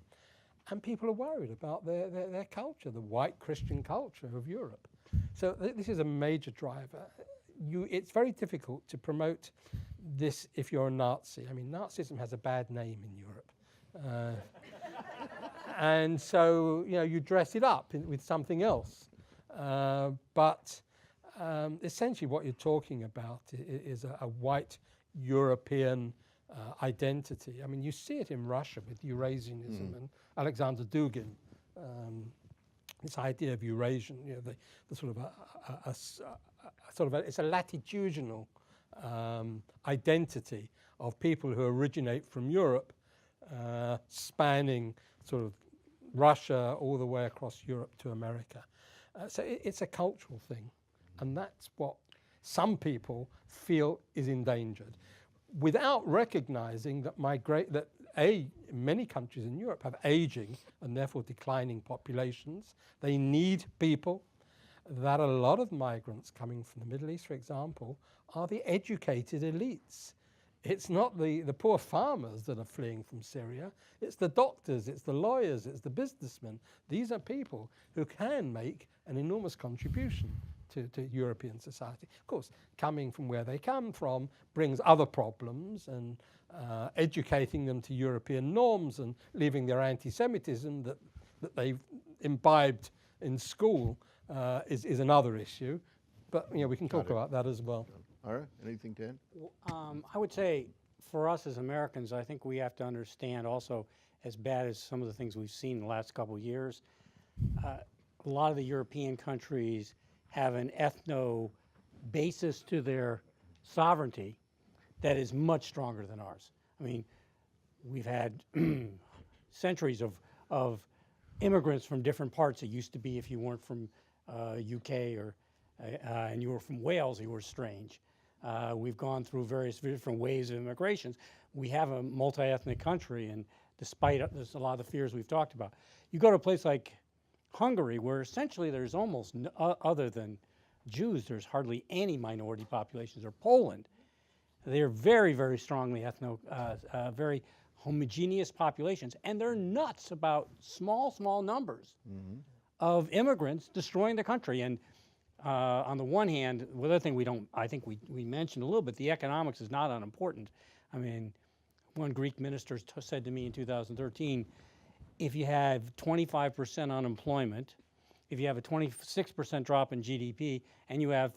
And people are worried about their culture, the white Christian culture of Europe. So this is a major driver. It's very difficult to promote this if you're a Nazi. I mean, Nazism has a bad name in Europe. And so, you know, you dress it up with something else. But essentially what you're talking about is a white European identity. I mean, you see it in Russia with Eurasianism and Alexander Dugin. This idea of Eurasian, you know, the sort of it's a latitudinal identity of people who originate from Europe, spanning sort of Russia all the way across Europe to America. So it's a cultural thing, and that's what some people feel is endangered, without recognizing that many countries in Europe have aging and therefore declining populations. They need people. That a lot of migrants coming from the Middle East, for example, are the educated elites. It's not the poor farmers that are fleeing from Syria. It's the doctors, it's the lawyers, it's the businessmen. These are people who can make an enormous contribution to European society. Of course, coming from where they come from brings other problems, and educating them to European norms and leaving their anti-Semitism that they've imbibed in school is another issue. But you know, we can talk about that as well. All right, anything to add? I would say for us as Americans, I think we have to understand also, as bad as some of the things we've seen in the last couple of years, a lot of the European countries have an ethno basis to their sovereignty that is much stronger than ours. I mean, we've had centuries of immigrants from different parts. It used to be if you weren't from UK or and you were from Wales, you were strange. We've gone through various different waves of immigrations. We have a multi-ethnic country, and despite there's a lot of the fears we've talked about. You go to a place like Hungary, where essentially there's almost, other than Jews, there's hardly any minority populations, or Poland. They're very, very strongly very homogeneous populations, and they're nuts about small numbers of immigrants destroying the country. And on the one hand, the other thing I think we mentioned a little bit, the economics is not unimportant. I mean, one Greek minister said to me in 2013, if you have 25% unemployment, if you have a 26% drop in GDP, and you have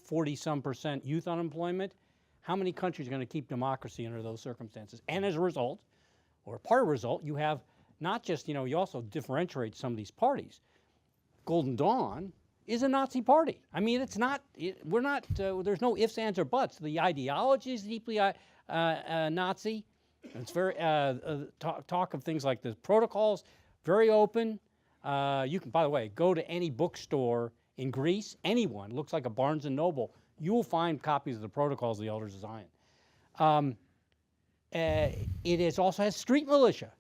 40-some% youth unemployment, how many countries are going to keep democracy under those circumstances? And as a result, or part of the result, you have not just, you also differentiate some of these parties. Golden Dawn is a Nazi party. I mean, it's not, we're not, there's no ifs, ands, or buts. The ideology is deeply Nazi. It's very, talk of things like the protocols, very open. You can, by the way, go to any bookstore in Greece, anyone, looks like a Barnes & Noble, you will find copies of the Protocols of the Elders of Zion. It also has street militia,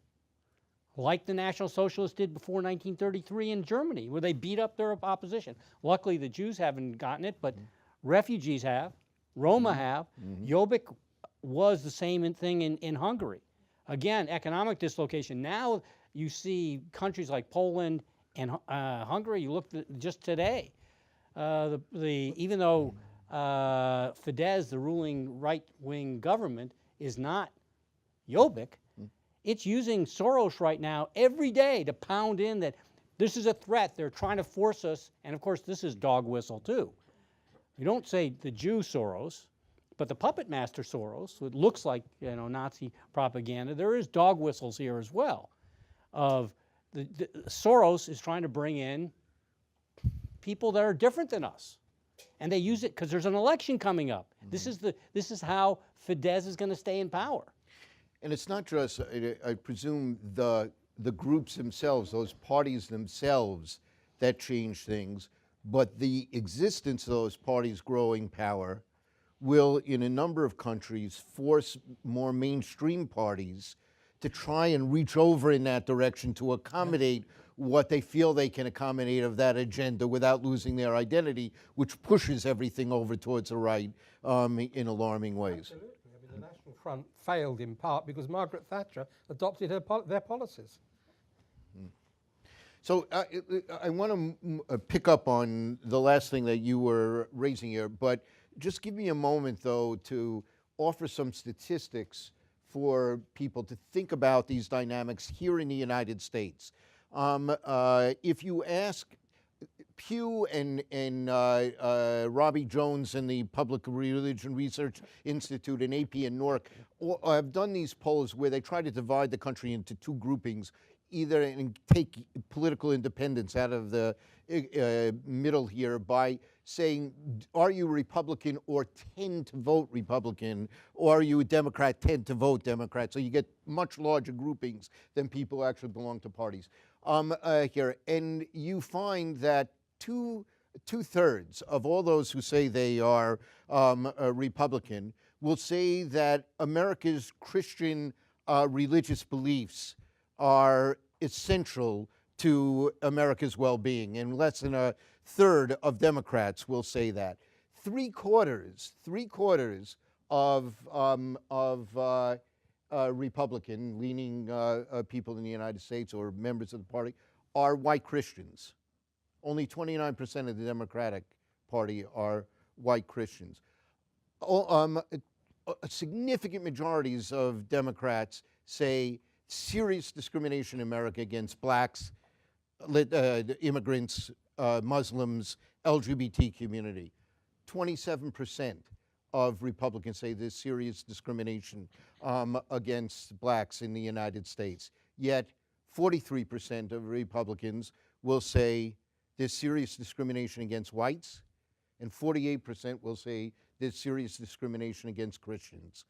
like the National Socialists did before 1933 in Germany, where they beat up their opposition. Luckily, the Jews haven't gotten it, but refugees have, Roma have. Jobbik was the same thing in Hungary. Again, economic dislocation. Now you see countries like Poland and Hungary, you look just today, even though Fidesz, the ruling right-wing government, is not Jobbik, it's using Soros right now every day to pound in that this is a threat. They're trying to force us, and of course this is dog whistle too. We don't say the Jew Soros, but the puppet master Soros, it looks like Nazi propaganda. There is dog whistles here as well. Of Soros is trying to bring in people that are different than us, and they use it because there's an election coming up. This is how Fidesz is going to stay in power. And it's not just, I presume, the groups themselves, those parties themselves that change things, but the existence of those parties growing power will, in a number of countries, force more mainstream parties to try and reach over in that direction to accommodate what they feel they can accommodate of that agenda without losing their identity, which pushes everything over towards the right in alarming ways. Absolutely. I mean, the National Front failed in part because Margaret Thatcher adopted their policies. So I want to pick up on the last thing that you were raising here, but just give me a moment, though, to offer some statistics for people to think about these dynamics here in the United States. If you ask Pew and Rabbi Jones and the Public Religion Research Institute and AP and NORC have done these polls where they try to divide the country into two groupings, either and take political independence out of the middle here by saying, are you Republican or tend to vote Republican, or are you a Democrat, tend to vote Democrat? So you get much larger groupings than people who actually belong to parties here. And you find that two-thirds of all those who say they are Republican will say that America's Christian religious beliefs are essential to America's well-being, and less than a third of Democrats will say that. Three quarters of Republican-leaning people in the United States or members of the party are white Christians. Only 29% of the Democratic Party are white Christians. Significant majorities of Democrats say serious discrimination in America against blacks, immigrants, Muslims, LGBT community. 27% of Republicans say there's serious discrimination against blacks in the United States. Yet 43% of Republicans will say there's serious discrimination against whites, and 48% will say there's serious discrimination against Christians.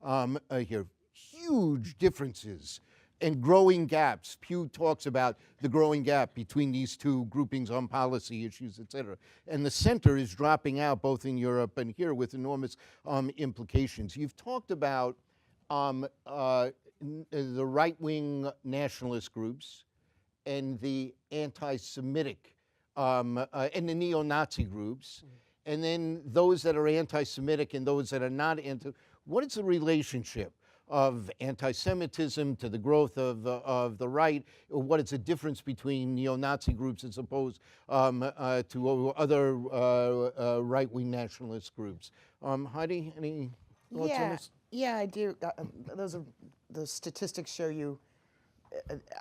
Here, huge differences and growing gaps. Pew talks about the growing gap between these two groupings on policy issues, et cetera. And the center is dropping out both in Europe and here with enormous implications. You've talked about the right-wing nationalist groups and the anti-Semitic and the neo-Nazi groups, and then those that are anti-Semitic and those that are not what is the relationship of anti-Semitism to the growth of the right? What is the difference between neo-Nazi groups as opposed to other right-wing nationalist groups? Heidi, any thoughts on this? Yeah, I do. Those statistics show you.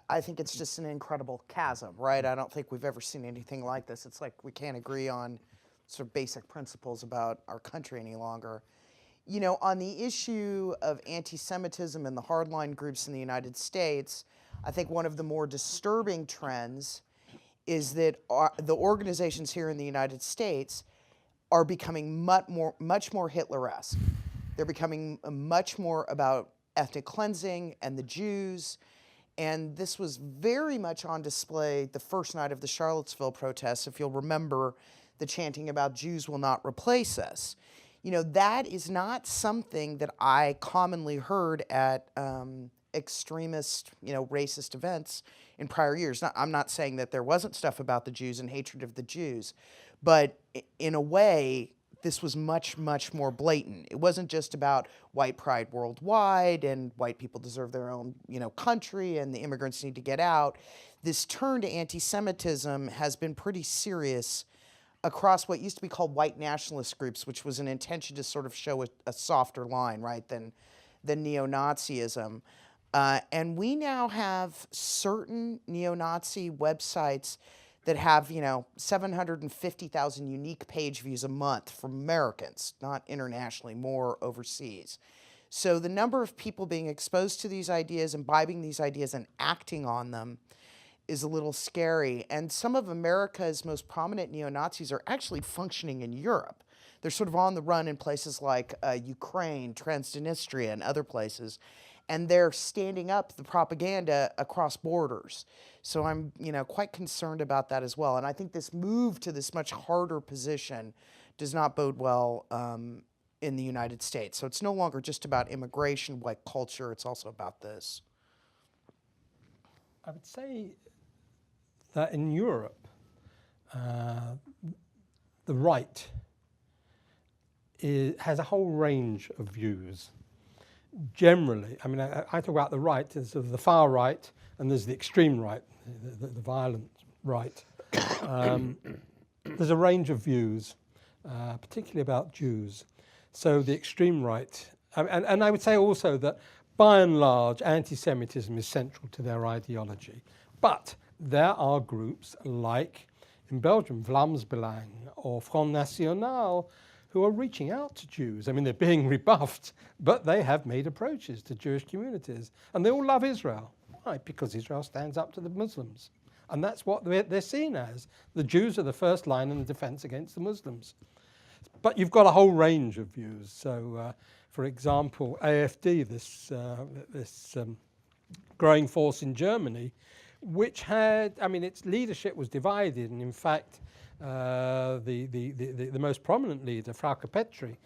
I think it's just an incredible chasm, right? I don't think we've ever seen anything like this. It's like we can't agree on sort of basic principles about our country any longer. You know, on the issue of anti-Semitism and the hardline groups in the United States, I think one of the more disturbing trends is that the organizations here in the United States are becoming much more Hitler-esque. They're becoming much more about ethnic cleansing and the Jews. And this was very much on display the first night of the Charlottesville protests. If you'll remember, the chanting about Jews will not replace us. You know, that is not something that I commonly heard at extremist, racist events in prior years. I'm not saying that there wasn't stuff about the Jews and hatred of the Jews, but in a way, this was much, much more blatant. It wasn't just about white pride worldwide and white people deserve their own, country and the immigrants need to get out. This turn to anti-Semitism has been pretty serious across what used to be called white nationalist groups, which was an intention to sort of show a softer line, right, than neo-Nazism. And we now have certain neo-Nazi websites that have, 750,000 unique page views a month from Americans, not internationally, more overseas. So the number of people being exposed to these ideas, imbibing these ideas, and acting on them is a little scary. And some of America's most prominent neo-Nazis are actually functioning in Europe. They're sort of on the run in places like Ukraine, Transnistria, and other places. And they're standing up the propaganda across borders. So I'm, quite concerned about that as well. And I think this move to this much harder position does not bode well in the United States. So it's no longer just about immigration, white culture. It's also about this. I would say that in Europe, the right has a whole range of views. Generally, I mean, I talk about the right, there's sort of the far right, and there's the extreme right, the violent right. There's a range of views, particularly about Jews. So the extreme right, and I would say also that by and large, anti-Semitism is central to their ideology. But there are groups like, in Belgium, Vlaams-Belang or Front National, who are reaching out to Jews. I mean, they're being rebuffed, but they have made approaches to Jewish communities. And they all love Israel. Why? Because Israel stands up to the Muslims. And that's what they're seen as. The Jews are the first line in the defense against the Muslims. But you've got a whole range of views. So, for example, AfD, this growing force in Germany, which had, I mean, its leadership was divided. And in fact, the most prominent leader, Frauke Petry,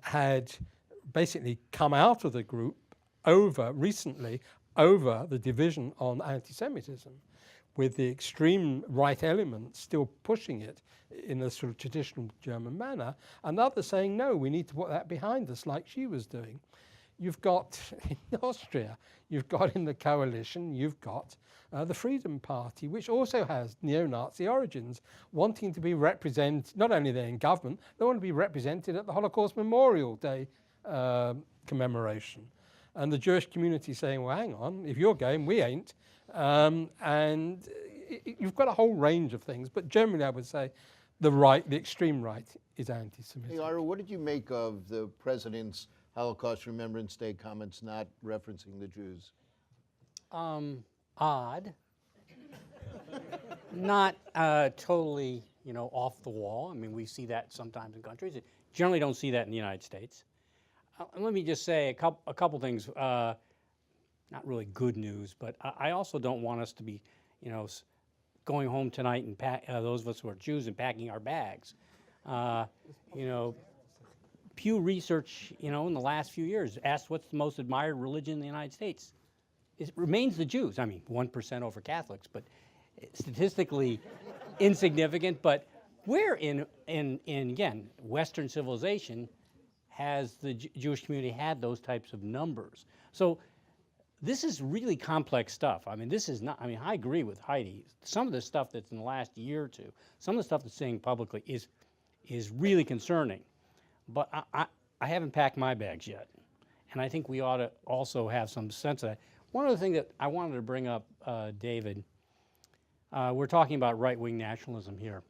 had basically come out of the group recently over the division on anti-Semitism, with the extreme right elements still pushing it in a sort of traditional German manner, and others saying, no, we need to put that behind us like she was doing. You've got in Austria, you've got in the coalition, you've got the Freedom Party, which also has neo-Nazi origins, wanting to be represented, not only they're in government, they want to be represented at the Holocaust Memorial Day commemoration. And the Jewish community saying, well, hang on, if you're going, we ain't. And you've got a whole range of things, but generally I would say the extreme right is anti-Semitic. Hey, Ira, what did you make of the president's Holocaust Remembrance Day comments not referencing the Jews? Odd. Not totally, off the wall. I mean, we see that sometimes in countries. Generally don't see that in the United States. Let me just say a couple things, not really good news, but I also don't want us to be, going home tonight and those of us who are Jews and packing our bags. Pew Research, in the last few years asked what's the most admired religion in the United States. It remains the Jews. I mean, 1% over Catholics, but statistically insignificant. But where in again, Western civilization has the Jewish community had those types of numbers? So this is really complex stuff. I mean, this is not, I agree with Heidi. Some of the stuff that's in the last year or two, some of the stuff that's saying publicly is really concerning. But I haven't packed my bags yet. And I think we ought to also have some sense of that. One other thing that I wanted to bring up, David, we're talking about right-wing nationalism here,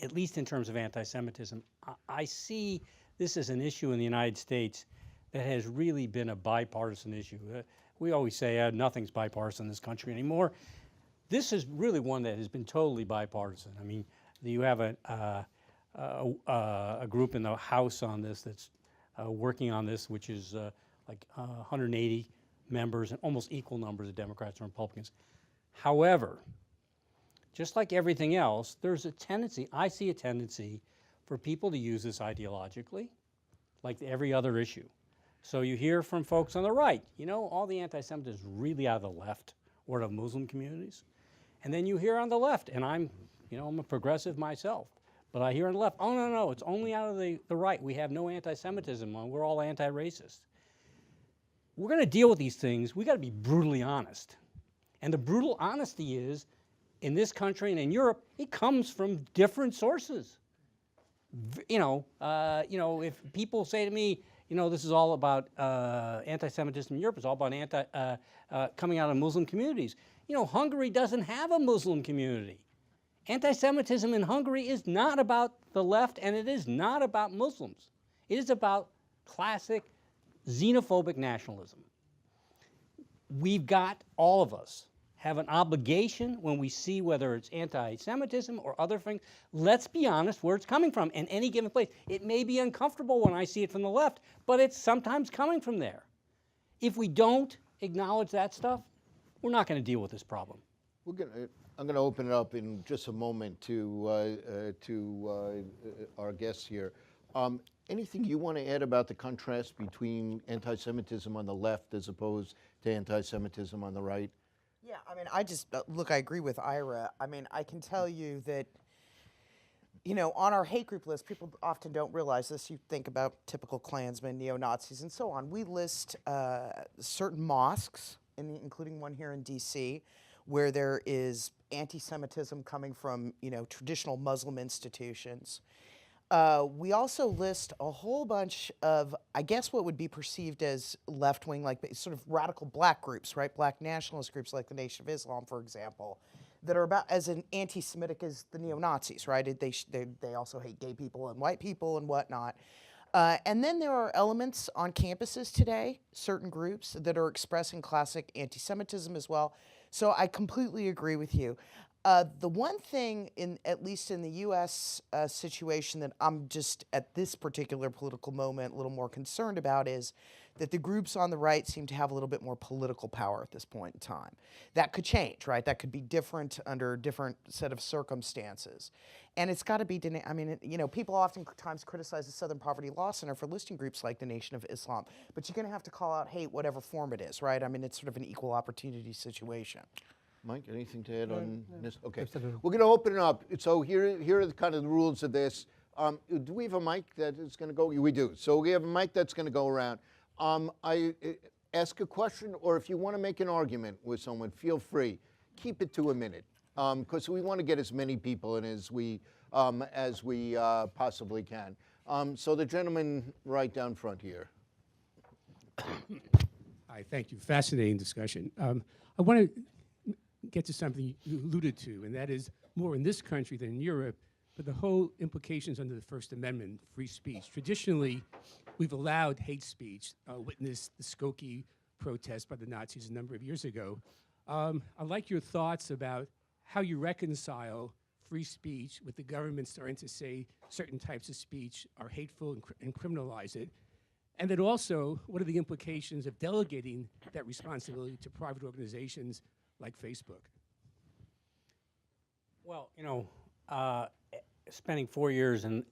at least in terms of anti-Semitism. I see this as an issue in the United States that has really been a bipartisan issue. We always say nothing's bipartisan in this country anymore. This is really one that has been totally bipartisan. I mean, you have a group in the House on this that's working on this, which is like 180 members and almost equal numbers of Democrats and Republicans. However, just like everything else, there's a tendency, I see a tendency for people to use this ideologically, like every other issue. So you hear from folks on the right, all the anti-Semitism is really out of the left or of Muslim communities. And then you hear on the left, and I'm a progressive myself, but I hear on the left, oh, no, it's only out of the right. We have no anti-Semitism. We're all anti-racist. We're going to deal with these things. We got to be brutally honest. And the brutal honesty is in this country and in Europe, it comes from different sources. If people say to me, this is all about anti-Semitism in Europe, it's all about coming out of Muslim communities. Hungary doesn't have a Muslim community. Anti-Semitism in Hungary is not about the left, and it is not about Muslims. It is about classic xenophobic nationalism. We've got, all of us, have an obligation when we see whether it's anti-Semitism or other things, let's be honest where it's coming from in any given place. It may be uncomfortable when I see it from the left, but it's sometimes coming from there. If we don't acknowledge that stuff, we're not going to deal with this problem. I'm going to open it up in just a moment to our guests here. Anything you want to add about the contrast between anti-Semitism on the left as opposed to anti-Semitism on the right? Yeah, I mean, I agree with Ira. I mean, I can tell you that, on our hate group list, people often don't realize this. You think about typical Klansmen, neo-Nazis, and so on. We list certain mosques, including one here in D.C., where there is anti-Semitism coming from, traditional Muslim institutions. We also list a whole bunch of, I guess, what would be perceived as left-wing, like sort of radical black groups, right? Black nationalist groups like the Nation of Islam, for example, that are about as anti-Semitic as the neo-Nazis, right? They also hate gay people and white people and whatnot. And then there are elements on campuses today, certain groups that are expressing classic anti-Semitism as well. So I completely agree with you. The one thing, at least in the U.S. Situation, that I'm just at this particular political moment a little more concerned about is that the groups on the right seem to have a little bit more political power at this point in time. That could change, right? That could be different under a different set of circumstances. And it's got to be, people oftentimes criticize the Southern Poverty Law Center for listing groups like the Nation of Islam, but you're going to have to call out hate whatever form it is, right? I mean, it's sort of an equal opportunity situation. Mike, anything to add on this? Okay, Absolutely. we're going to open it up. So here are the kind of the rules of this. Do we have a mic that is going to go? We do. So we have a mic that's going to go around. I ask a question, or if you want to make an argument with someone, feel free. Keep it to a minute, because we want to get as many people in as we possibly can. So the gentleman right down front here. Hi, thank you. Fascinating discussion. I want to get to something you alluded to, and that is more in this country than in Europe, but the whole implications under the First Amendment, free speech. Traditionally, we've allowed hate speech. Witness the Skokie protest by the Nazis a number of years ago. I'd like your thoughts about how you reconcile free speech with the government starting to say certain types of speech are hateful and criminalize it. And then also, what are the implications of delegating that responsibility to private organizations like Facebook? Well, spending 4 years in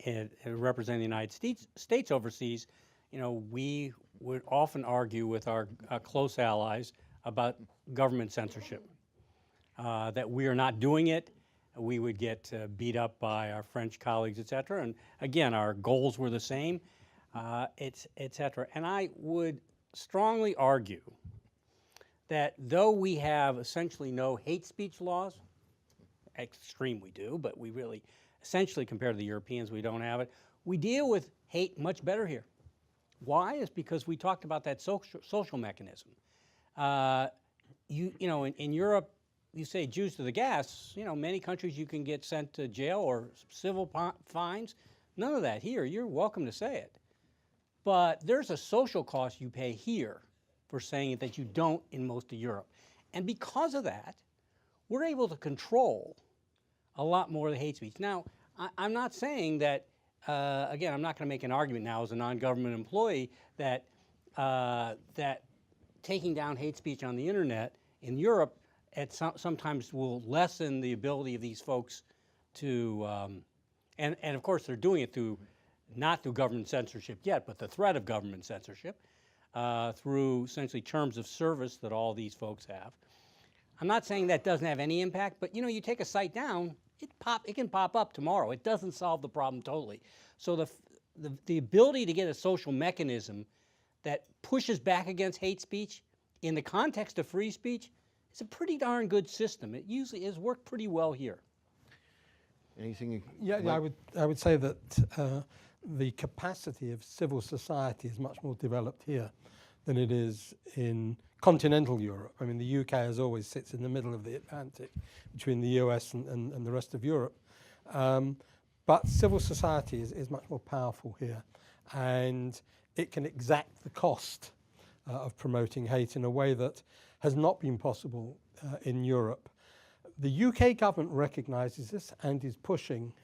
representing the United States overseas, we would often argue with our close allies about government censorship, that we are not doing it. We would get beat up by our French colleagues, et cetera. And again, our goals were the same, et cetera. And I would strongly argue that though we have essentially no hate speech laws, extreme we do, but we really essentially, compared to the Europeans, we don't have it. We deal with hate much better here. Why? Is because we talked about that social mechanism. In Europe, you say Jews to the gas. Many countries you can get sent to jail or civil fines. None of that here. You're welcome to say it. But there's a social cost you pay here for saying it that you don't in most of Europe. And because of that, we're able to control a lot more of the hate speech. Now, I'm not saying that, again, I'm not going to make an argument now as a non-government employee that taking down hate speech on the internet in Europe sometimes will lessen the ability of these folks to, and of course they're doing it not through government censorship yet, but the threat of government censorship through essentially terms of service that all these folks have. I'm not saying that doesn't have any impact, but you take a site down, it can pop up tomorrow. It doesn't solve the problem totally. So the ability to get a social mechanism that pushes back against hate speech in the context of free speech It's a pretty darn good system. It usually has worked pretty well here. Anything? Yeah, I would say that the capacity of civil society is much more developed here than it is in continental Europe. I mean, the UK as always sits in the middle of the Atlantic between the US and the rest of Europe. But civil society is much more powerful here, and it can exact the cost of promoting hate in a way that has not been possible in Europe. The UK government recognises this and is pushing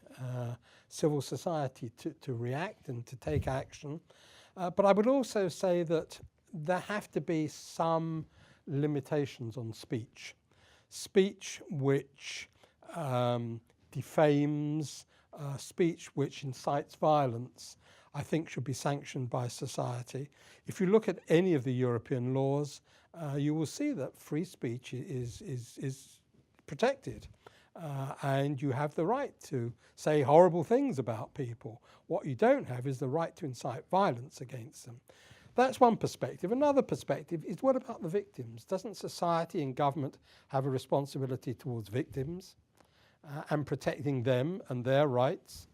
civil society to react and to take action. But I would also say that there have to be some limitations on speech. Speech which defames, speech which incites violence, I think should be sanctioned by society. If you look at any of the European laws, you will see that free speech is protected. And you have the right to say horrible things about people. What you don't have is the right to incite violence against them. That's one perspective. Another perspective is, what about the victims? Doesn't society and government have a responsibility towards victims and protecting them and their rights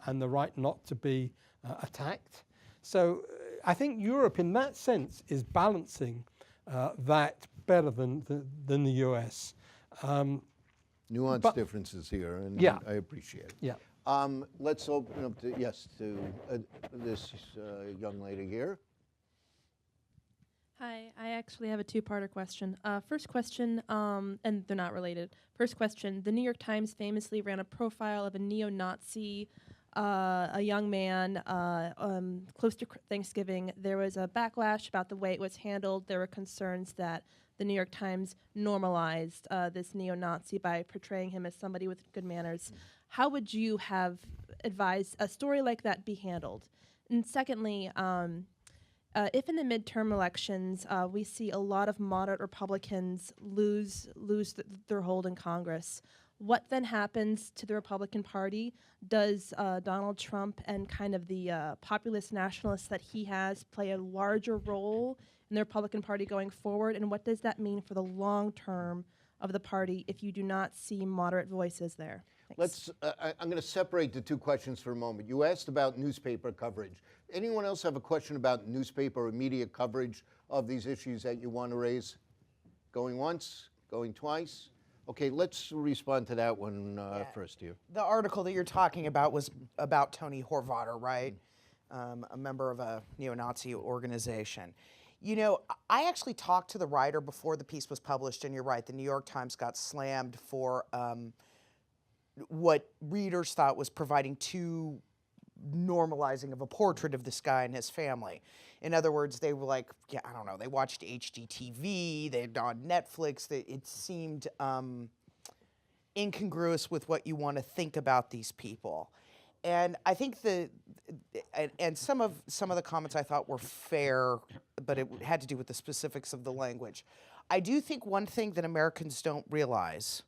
and the right not to be attacked? So I think Europe in that sense is balancing that better than the US. Nuanced differences here, and Yeah. I appreciate it. Yeah. Let's open up to, this young lady here. Hi, I actually have a two-parter question. First question, and they're not related. First question, the New York Times famously ran a profile of a neo-Nazi, a young man, close to Thanksgiving. There was a backlash about the way it was handled. There were concerns that the New York Times normalized this neo-Nazi by portraying him as somebody with good manners. How would you have advised a story like that be handled? And secondly, if in the midterm elections we see a lot of moderate Republicans lose their hold in Congress, what then happens to the Republican Party? Does Donald Trump and kind of the populist nationalists that he has play a larger role in the Republican Party going forward? And what does that mean for the long term of the party if you do not see moderate voices there? Thanks. I'm going to separate the two questions for a moment. You asked about newspaper coverage. Anyone else have a question about newspaper or media coverage of these issues that you want to raise? Going once, going twice? Okay, let's respond to that one first here. The article that you're talking about was about Tony Horvater, right? A member of a neo-Nazi organization. You know, I actually talked to the writer before the piece was published, and you're right, the New York Times got slammed for what readers thought was providing too normalizing of a portrait of this guy and his family. In other words, they were like, yeah, I don't know, they watched HGTV, they'd on Netflix, it seemed incongruous with what you want to think about these people. And I think some of the comments I thought were fair, but it had to do with the specifics of the language. I do think one thing that Americans don't realize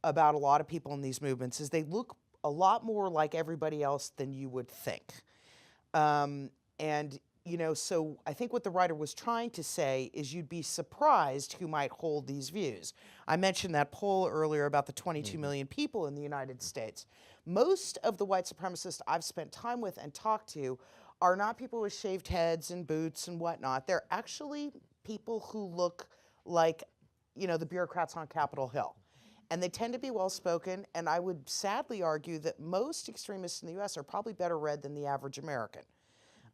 about a lot of people in these movements is they look a lot more like everybody else than you would think. And, you know, so I think what the writer was trying to say is you'd be surprised who might hold these views. I mentioned that poll earlier about the 22 million people in the United States. Most of the white supremacists I've spent time with and talked to are not people with shaved heads and boots and whatnot. They're actually people who look like, you know, the bureaucrats on Capitol Hill. And they tend to be well-spoken, and I would sadly argue that most extremists in the U.S. are probably better read than the average American.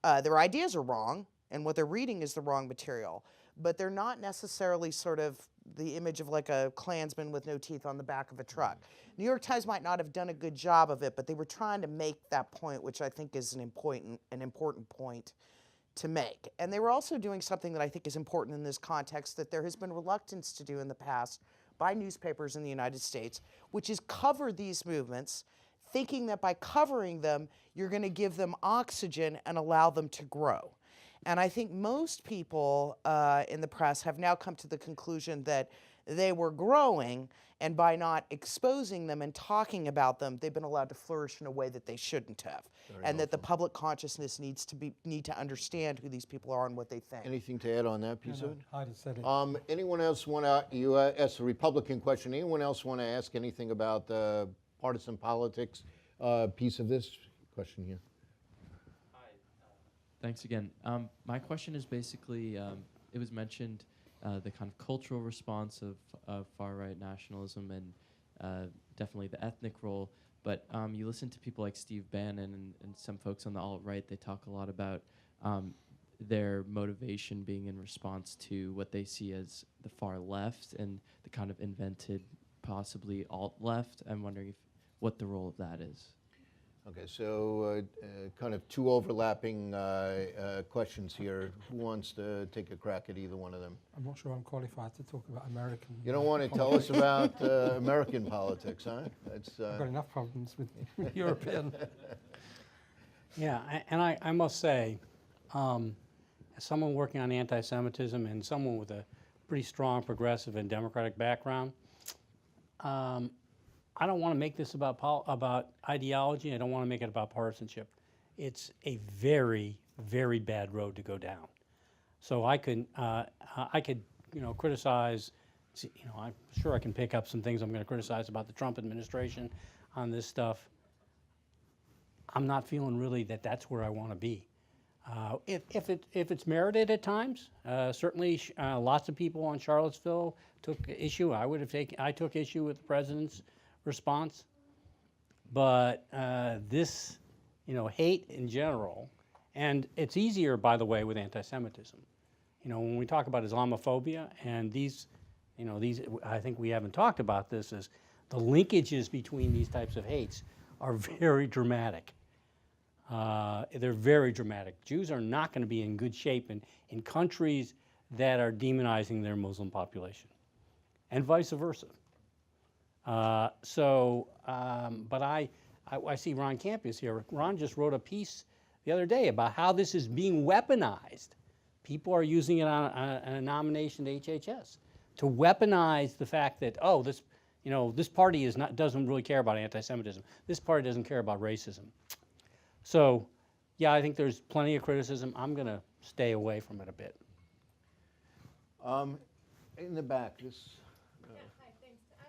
Their ideas are wrong, and what they're reading is the wrong material, but they're not necessarily sort of the image of like a Klansman with no teeth on the back of a truck. New York Times might not have done a good job of it, but they were trying to make that point, which I think is an important point to make. And they were also doing something that I think is important in this context that there has been reluctance to do in the past by newspapers in the United States, which is cover these movements, thinking that by covering them, you're going to give them oxygen and allow them to grow. And I think most people in the press have now come to the conclusion that they were growing, and by not exposing them and talking about them, they've been allowed to flourish in a way that they shouldn't have. And that the public consciousness needs to understand who these people are and what they think. Anything to add on that piece of it? Heidi said it. Anyone else want to, you asked a Republican question, anyone else want to ask anything about the partisan politics piece of this question here? Thanks again. My question is basically, it was mentioned the kind of cultural response of far-right nationalism and definitely the ethnic role, but you listen to people like Steve Bannon and some folks on the alt-right, they talk a lot about their motivation being in response to what they see as the far left and the kind of invented, possibly alt-left. I'm wondering what the role of that is. Okay, so kind of two overlapping questions here. Who wants to take a crack at either one of them? I'm not sure I'm qualified to talk about American. You don't want to tell us about American politics, huh? That's, I've got enough problems with European. Yeah, and I must say, as someone working on anti-Semitism and someone with a pretty strong progressive and democratic background, I don't want to make this about ideology. I don't want to make it about partisanship. It's a very, very bad road to go down. So I could criticize. I'm sure I can pick up some things I'm going to criticize about the Trump administration on this stuff. I'm not feeling really that that's where I want to be. If it's merited at times, certainly lots of people on Charlottesville took issue. I took issue with the president's response, but this, hate in general, and it's easier, by the way, with anti-Semitism. When we talk about Islamophobia and these, I think we haven't talked about this, is the linkages between these types of hates are very dramatic. They're very dramatic. Jews are not going to be in good shape in countries that are demonizing their Muslim population, and vice versa. But I see Ron Campus here. Ron just wrote a piece the other day about how this is being weaponized. People are using it on a nomination to HHS to weaponize the fact that, this party doesn't really care about anti-Semitism. This party doesn't care about racism. So, yeah, I think there's plenty of criticism. I'm going to stay away from it a bit. In the back, this. Hi, thanks. I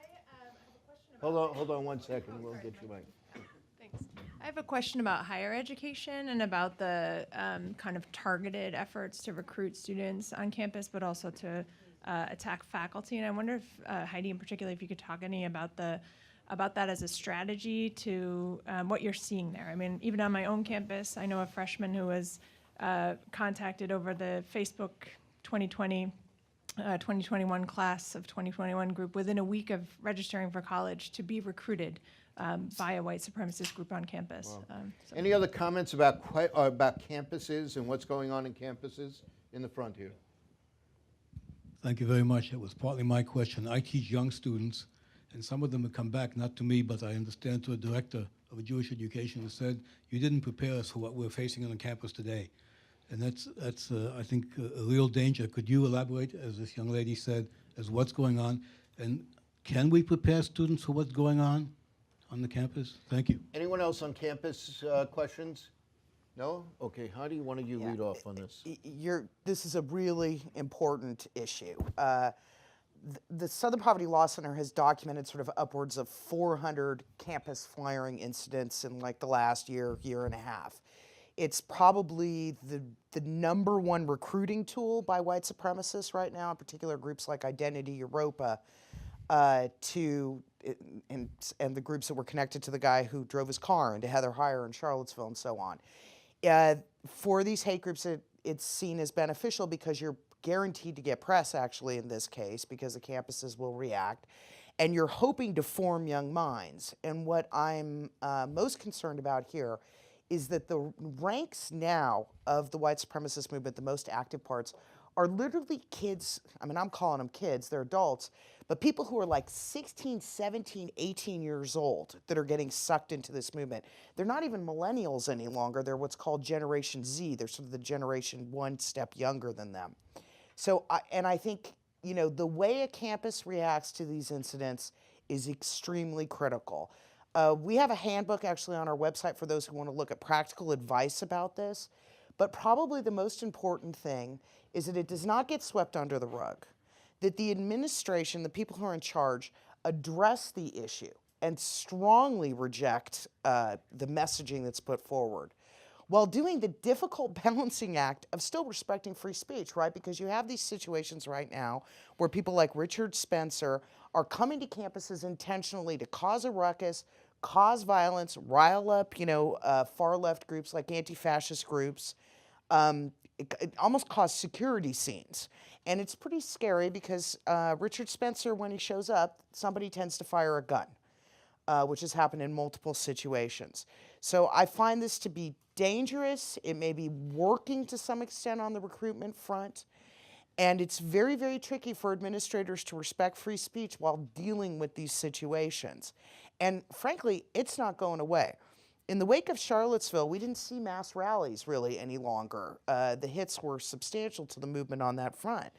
have a question about. Hold on 1 second. We'll get you back. Thanks. I have a question about higher education and about the kind of targeted efforts to recruit students on campus, but also to attack faculty. And I wonder if Heidi, in particular, if you could talk any about that as a strategy to what you're seeing there. I mean, even on my own campus, I know a freshman who was contacted over the Facebook 2021 class of 2021 group within a week of registering for college to be recruited by a white supremacist group on campus. Wow. Any other comments about campuses and what's going on in campuses? In the front here. Thank you very much. It was partly my question. I teach young students, and some of them have come back, not to me, but I understand to a director of a Jewish education who said, you didn't prepare us for what we're facing on the campus today. And that's I think, a real danger. Could you elaborate, as this young lady said, as what's going on? And can we prepare students for what's going on the campus? Thank you. Anyone else on campus questions? No? Okay, Heidi, why don't you lead off on this? This is a really important issue. The Southern Poverty Law Center has documented sort of upwards of 400 campus firing incidents in like the last year and a half. It's probably the number one recruiting tool by white supremacists right now, in particular groups like Identity Europa, and the groups that were connected to the guy who drove his car into Heather Heyer in Charlottesville and so on. For these hate groups, it's seen as beneficial because you're guaranteed to get press, actually, in this case, because the campuses will react, and you're hoping to form young minds. And what I'm most concerned about here is that the ranks now of the white supremacist movement, the most active parts, are literally kids. I mean, I'm calling them kids, they're adults, but people who are like 16, 17, 18 years old that are getting sucked into this movement. They're not even millennials any longer. They're what's called Generation Z. They're sort of the generation one step younger than them. So, I think, you know, the way a campus reacts to these incidents is extremely critical. We have a handbook actually on our website for those who want to look at practical advice about this. But probably the most important thing is that it does not get swept under the rug, that the administration, the people who are in charge, address the issue and strongly reject the messaging that's put forward, while doing the difficult balancing act of still respecting free speech, right? Because you have these situations right now where people like Richard Spencer are coming to campuses intentionally to cause a ruckus, cause violence, rile up, you know, far-left groups like anti-fascist groups, it almost cause security scenes. And it's pretty scary because Richard Spencer, when he shows up, somebody tends to fire a gun, which has happened in multiple situations. So I find this to be dangerous. It may be working to some extent on the recruitment front. And it's very, very tricky for administrators to respect free speech while dealing with these situations. And frankly, it's not going away. In the wake of Charlottesville, we didn't see mass rallies really any longer. The hits were substantial to the movement on that front.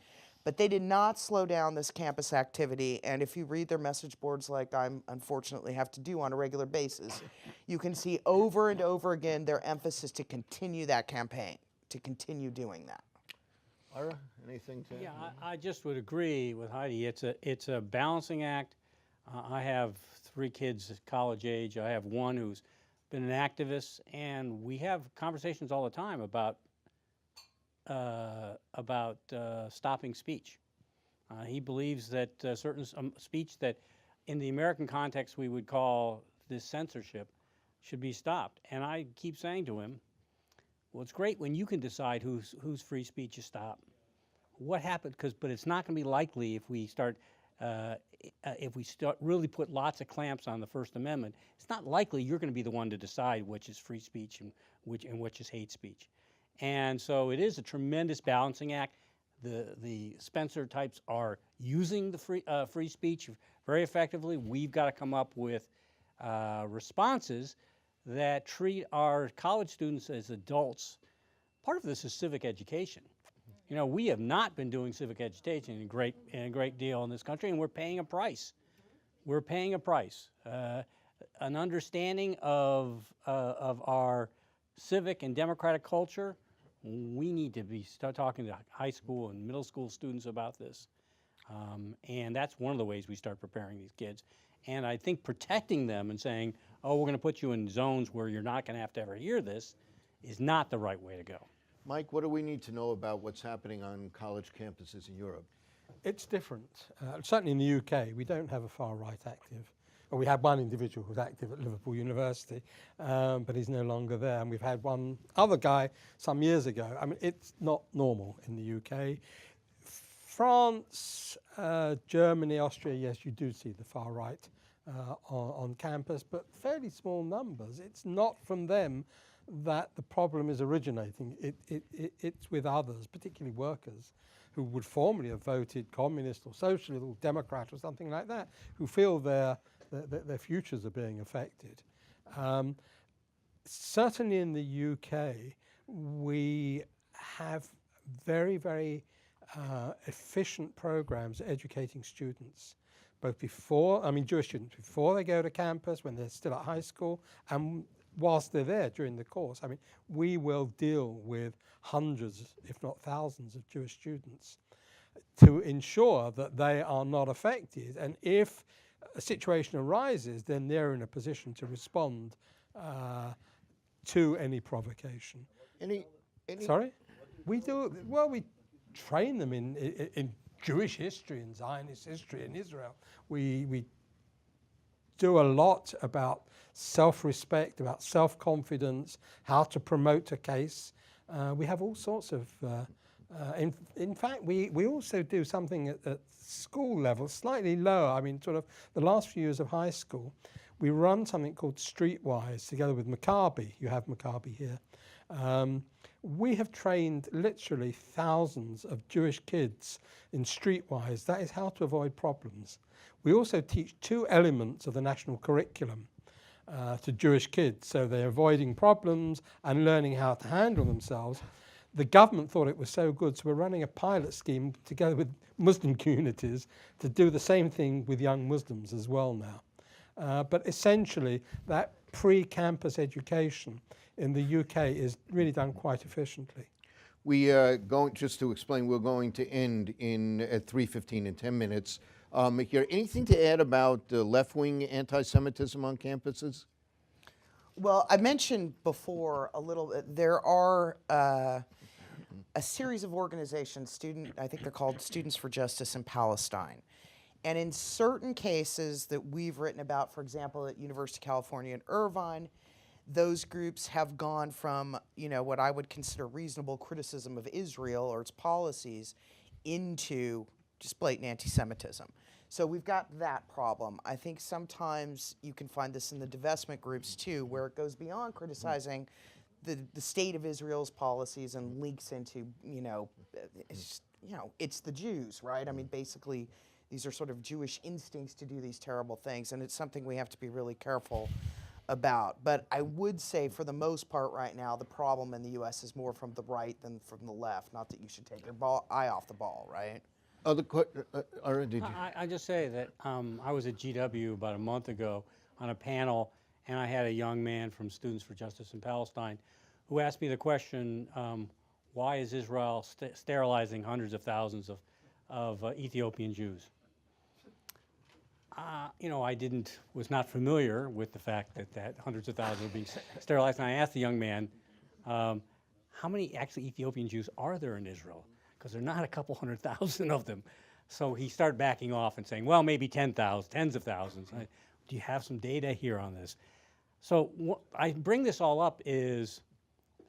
But they did not slow down this campus activity. And if you read their message boards like I unfortunately have to do on a regular basis, you can see over and over again their emphasis to continue that campaign, to continue doing that. Ira, anything to add? Yeah, I just would agree with Heidi. It's a balancing act. I have 3 kids college age. I have one who's been an activist, and we have conversations all the time about stopping speech. He believes that certain speech that in the American context we would call this censorship should be stopped. And I keep saying to him, well, it's great when you can decide whose free speech you stop. What happened? But it's not going to be likely if we start really put lots of clamps on the First Amendment. It's not likely you're going to be the one to decide which is free speech and which is hate speech. And so it is a tremendous balancing act. The Spencer types are using the free speech very effectively. We've got to come up with responses that treat our college students as adults. Part of this is civic education. You know, we have not been doing civic education in a great deal in this country, and we're paying a price. We're paying a price. An understanding of our civic and democratic culture. We need to start talking to high school and middle school students about this. And that's one of the ways we start preparing these kids. And I think protecting them and saying, oh, we're going to put you in zones where you're not going to have to ever hear this is not the right way to go. Mike, what do we need to know about what's happening on college campuses in Europe? It's different. Certainly in the UK, we don't have a far-right active. Well, we had one individual who was active at Liverpool University, but he's no longer there. And we've had one other guy some years ago. I mean, it's not normal in the UK. France, Germany, Austria, yes, you do see the far right on campus, but fairly small numbers. It's not from them that the problem is originating. It's with others, particularly workers, who would formerly have voted communist or socialist or Democrat or something like that, who feel their futures are being affected. Certainly in the UK, we have very, very efficient programs educating students, both Jewish students, before they go to campus, when they're still at high school, and whilst they're there during the course. I mean, we will deal with hundreds, if not thousands, of Jewish students to ensure that they are not affected. And if a situation arises, then they're in a position to respond to any provocation. Sorry? We do, well, we train them in Jewish history and Zionist history in Israel. We do a lot about self-respect, about self-confidence, how to promote a case. We have all sorts of, in fact, we also do something at school level, slightly lower. I mean, sort of the last few years of high school, we run something called Streetwise together with Maccabi. You have Maccabi here. We have trained literally thousands of Jewish kids in Streetwise. That is how to avoid problems. We also teach 2 elements of the national curriculum to Jewish kids, so they're avoiding problems and learning how to handle themselves. The government thought it was so good, so we're running a pilot scheme together with Muslim communities to do the same thing with young Muslims as well now. But essentially, that pre-campus education in the UK is really done quite efficiently. We just to explain, we're going to end at 3:15 in 10 minutes. Here, anything to add about left-wing anti-Semitism on campuses? Well, I mentioned before a little bit, there are a series of organizations, I think they're called Students for Justice in Palestine. And in certain cases that we've written about, for example, at University of California in Irvine, those groups have gone from, what I would consider reasonable criticism of Israel or its policies into just blatant anti-Semitism. So we've got that problem. I think sometimes you can find this in the divestment groups too, where it goes beyond criticizing the state of Israel's policies and links into, it's the Jews, right? I mean, basically, these are sort of Jewish instincts to do these terrible things, and it's something we have to be really careful about. But I would say, for the most part right now, the problem in the U.S. is more from the right than from the left. Not that you should take your eye off the ball, right? Ira, did you? I just say that I was at GW about a month ago on a panel, and I had a young man from Students for Justice in Palestine who asked me the question, why is Israel sterilizing hundreds of thousands of Ethiopian Jews? I was not familiar with the fact that hundreds of thousands were being sterilized, and I asked the young man, how many actually Ethiopian Jews are there in Israel? Because there are not a couple 100,000 of them. So he started backing off and saying, well, maybe 10,000, tens of thousands. Do you have some data here on this? So I bring this all up is,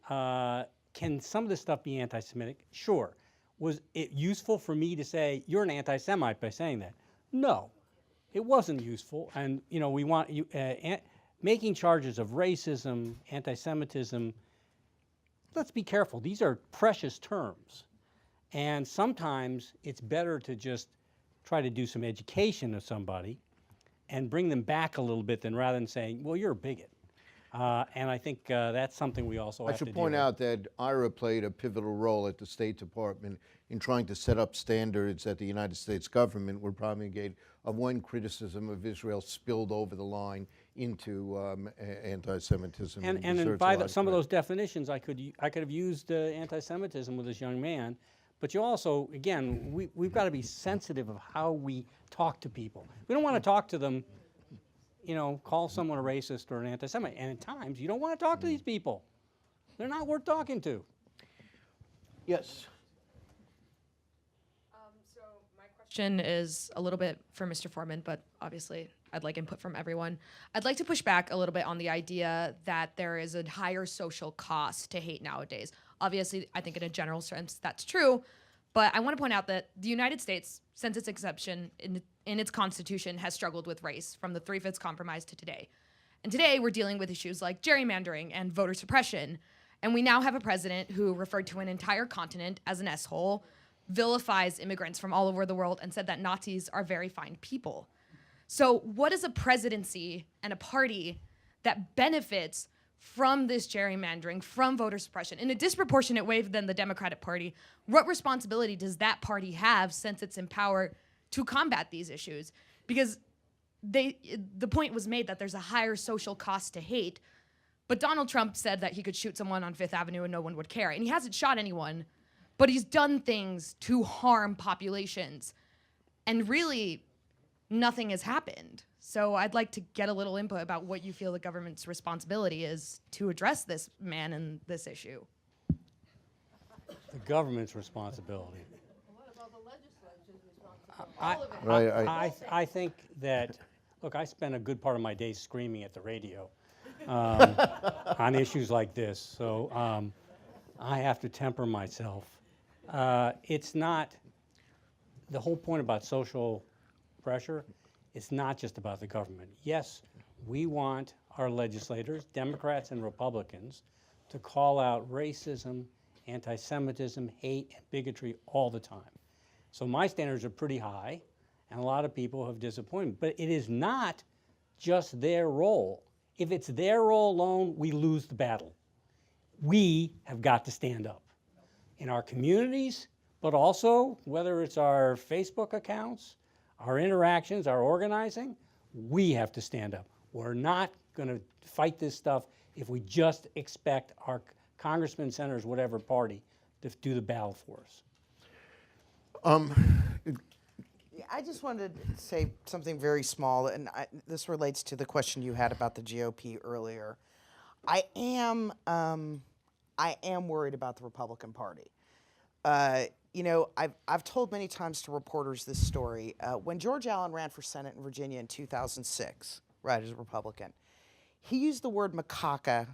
can some of this stuff be anti-Semitic? Sure. Was it useful for me to say, you're an anti-Semite by saying that? No, it wasn't useful. And we want making charges of racism, anti-Semitism, let's be careful. These are precious terms. And sometimes it's better to just try to do some education of somebody and bring them back a little bit than rather than saying, well, you're a bigot. And I think that's something we also have to do. I should point out that Ira played a pivotal role at the State Department in trying to set up standards that the United States government would promulgate of when criticism of Israel spilled over the line into anti-Semitism. And by some of those definitions, I could have used anti-Semitism with this young man. But you also, again, we've got to be sensitive of how we talk to people. We don't want to talk to them, call someone a racist or an anti-Semite. And at times, you don't want to talk to these people. They're not worth talking to. Yes. So my question is a little bit for Mr. Foreman, but obviously I'd like input from everyone. I'd like to push back a little bit on the idea that there is a higher social cost to hate nowadays. Obviously, I think in a general sense that's true, but I want to point out that the United States, since its inception in its Constitution, has struggled with race from the Three-Fifths Compromise to today. And today we're dealing with issues like gerrymandering and voter suppression. And we now have a president who referred to an entire continent as an S-hole, vilifies immigrants from all over the world, and said that Nazis are very fine people. So what is a presidency and a party that benefits from this gerrymandering, from voter suppression, in a disproportionate way than the Democratic Party? What responsibility does that party have, since it's in power, to combat these issues? Because the point was made that there's a higher social cost to hate, but Donald Trump said that he could shoot someone on Fifth Avenue and no one would care. And he hasn't shot anyone, but he's done things to harm populations. And really, nothing has happened. So I'd like to get a little input about what you feel the government's responsibility is to address this man and this issue. The government's responsibility. What about the legislature's responsibility? I think that, look, I spend a good part of my day screaming at the radio on issues like this, so I have to temper myself. It's not, the whole point about social pressure, it's not just about the government. Yes, we want our legislators, Democrats and Republicans, to call out racism, anti-Semitism, hate, and bigotry all the time. So my standards are pretty high, and a lot of people have disappointed. But it is not just their role. If it's their role alone, we lose the battle. We have got to stand up in our communities, but also whether it's our Facebook accounts, our interactions, our organizing, we have to stand up. We're not going to fight this stuff if we just expect our congressmen, senators, whatever party, to do the battle for us. Yeah, I just wanted to say something very small, and this relates to the question you had about the GOP earlier. I am worried about the Republican Party. You know, I've told many times to reporters this story. When George Allen ran for Senate in Virginia in 2006, right, as a Republican, he used the word macaca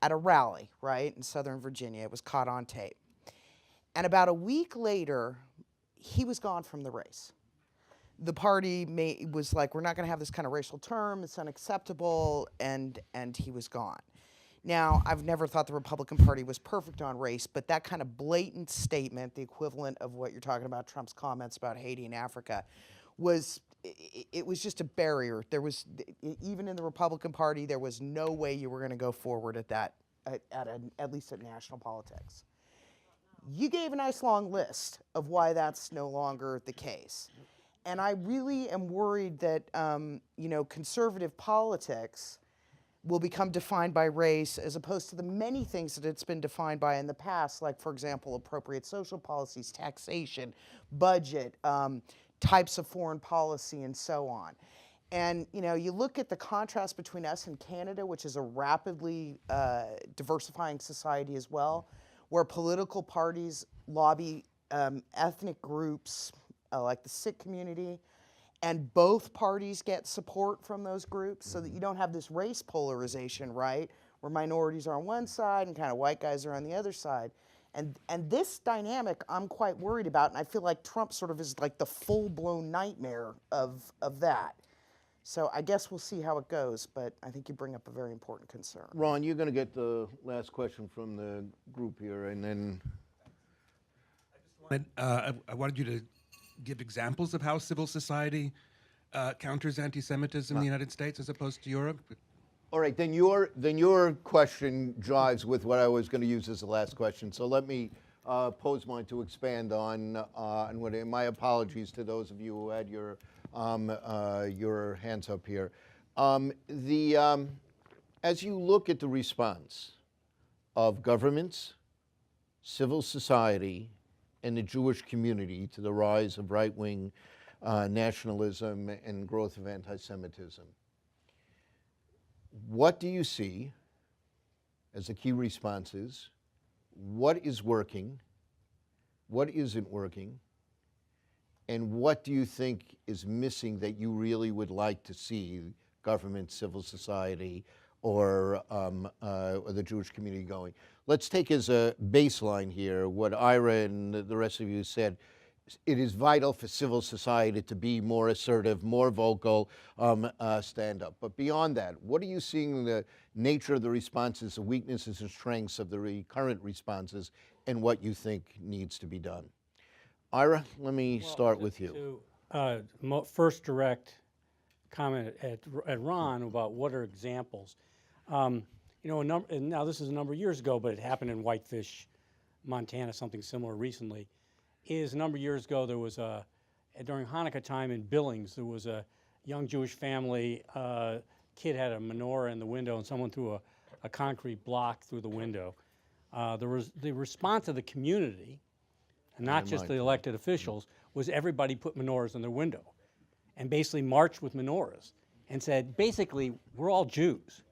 at a rally, right, in Southern Virginia. It was caught on tape. And about a week later, he was gone from the race. The party was like, we're not going to have this kind of racial term, it's unacceptable, and he was gone. Now, I've never thought the Republican Party was perfect on race, but that kind of blatant statement, the equivalent of what you're talking about, Trump's comments about Haiti and Africa, it was just a barrier. There was, even in the Republican Party, there was no way you were going to go forward at that, at least at national politics. You gave a nice long list of why that's no longer the case. And I really am worried that, you know, conservative politics will become defined by race as opposed to the many things that it's been defined by in the past, like, for example, appropriate social policies, taxation, budget, types of foreign policy, and so on. And, you know, you look at the contrast between us and Canada, which is a rapidly diversifying society as well, where political parties lobby ethnic groups like the Sikh community, and both parties get support from those groups so that you don't have this race polarization, right, where minorities are on one side and kind of white guys are on the other side. And this dynamic I'm quite worried about, and I feel like Trump sort of is like the full-blown nightmare of that. So I guess we'll see how it goes, but I think you bring up a very important concern. Ron, you're going to get the last question from the group here, and then... I wanted you to give examples of how civil society counters anti-Semitism in the United States as opposed to Europe. All right, then your question jives with what I was going to use as the last question. So let me pose mine to expand on what. My apologies to those of you who had your hands up here. As you look at the response of governments, civil society, and the Jewish community to the rise of right-wing nationalism and growth of anti-Semitism, what do you see as the key responses? What is working? What isn't working? And what do you think is missing that you really would like to see government, civil society, or the Jewish community going? Let's take as a baseline here what Ira and the rest of you said. It is vital for civil society to be more assertive, more vocal, stand up. But beyond that, what are you seeing in the nature of the responses, the weaknesses and strengths of the current responses, and what you think needs to be done? Ira, let me start with you. First direct comment at Ron about what are examples. You know, and now this is a number of years ago, but it happened in Whitefish, Montana, something similar recently. Is a number of years ago, there was during Hanukkah time in Billings, there was a young Jewish family, kid had a menorah in the window and someone threw a concrete block through the window. The response of the community, and not just the elected officials, was everybody put menorahs in their window and basically marched with menorahs and said, basically, we're all Jews.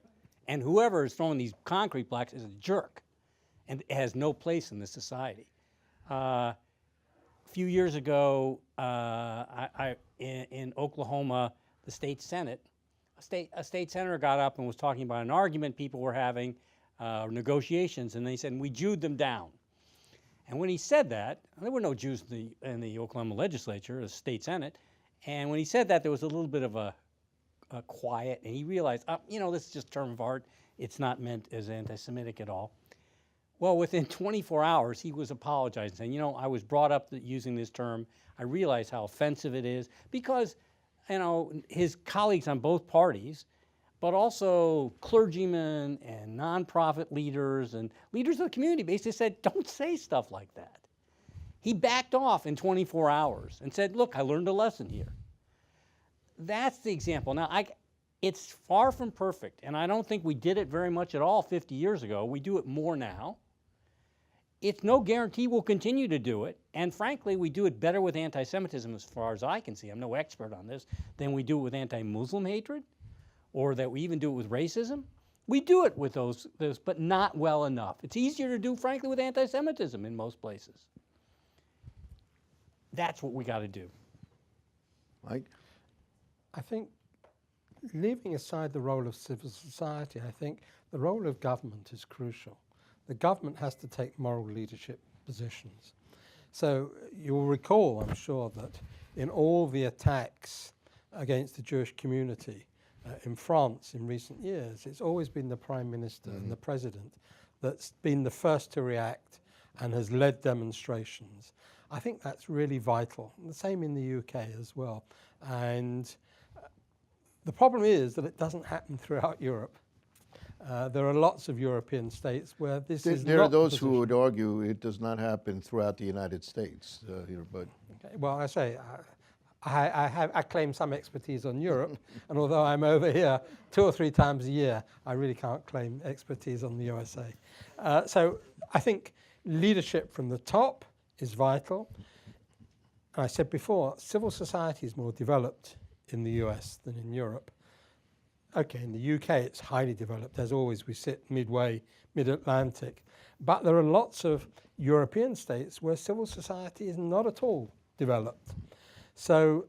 And whoever is throwing these concrete blocks is a jerk and has no place in this society. A few years ago, in Oklahoma, the state senate, a state senator got up and was talking about an argument people were having, negotiations, and they said, we Jewed them down. And when he said that, there were no Jews in the Oklahoma legislature, the state senate, and when he said that, there was a little bit of a quiet, and he realized, you know, this is just a term of art, it's not meant as anti-Semitic at all. Well, within 24 hours, he was apologizing, saying, you know, I was brought up using this term. I realize how offensive it is, because, you know, his colleagues on both parties, but also clergymen and nonprofit leaders and leaders of the community basically said, don't say stuff like that. He backed off in 24 hours and said, look, I learned a lesson here. That's the example. Now, it's far from perfect, and I don't think we did it very much at all 50 years ago. We do it more now. It's no guarantee we'll continue to do it, and frankly, we do it better with anti-Semitism, as far as I can see, I'm no expert on this, than we do it with anti-Muslim hatred, or that we even do it with racism. We do it with those, but not well enough. It's easier to do, frankly, with anti-Semitism in most places. That's what we got to do. Mike? I think, leaving aside the role of civil society, I think the role of government is crucial. The government has to take moral leadership positions. So you'll recall, I'm sure, that in all the attacks against the Jewish community in France in recent years, it's always been the Prime Minister and the President that's been the first to react and has led demonstrations. I think that's really vital. And the same in the UK as well. And the problem is that it doesn't happen throughout Europe. There are lots of European states where this is There not are those the who would argue it does not happen throughout the United States here, but Okay. Well, I say, I claim some expertise on Europe, and although I'm over here 2 or 3 times a year, I really can't claim expertise on the USA. So I think leadership from the top is vital. And I said before, civil society is more developed in the US than in Europe. Okay, in the UK it's highly developed. As always, we sit midway, mid-Atlantic. But there are lots of European states where civil society is not at all developed. So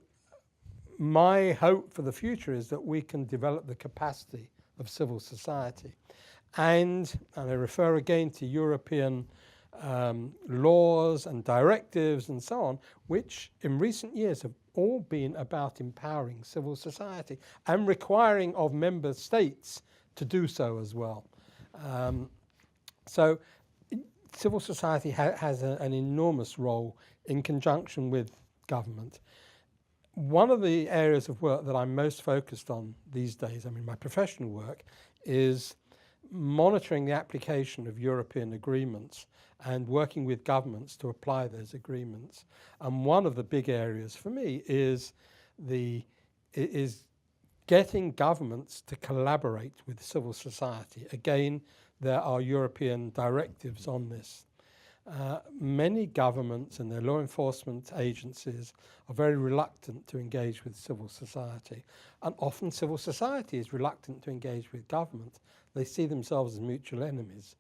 my hope for the future is that we can develop the capacity of civil society. And I refer again to European laws and directives and so on, which in recent years have all been about empowering civil society and requiring of member states to do so as well. So civil society has an enormous role in conjunction with government. One of the areas of work that I'm most focused on these days, I mean my professional work, is monitoring the application of European agreements and working with governments to apply those agreements. And one of the big areas for me is getting governments to collaborate with civil society. Again, there are European directives on this. Many governments and their law enforcement agencies are very reluctant to engage with civil society. And often civil society is reluctant to engage with government. They see themselves as mutual enemies.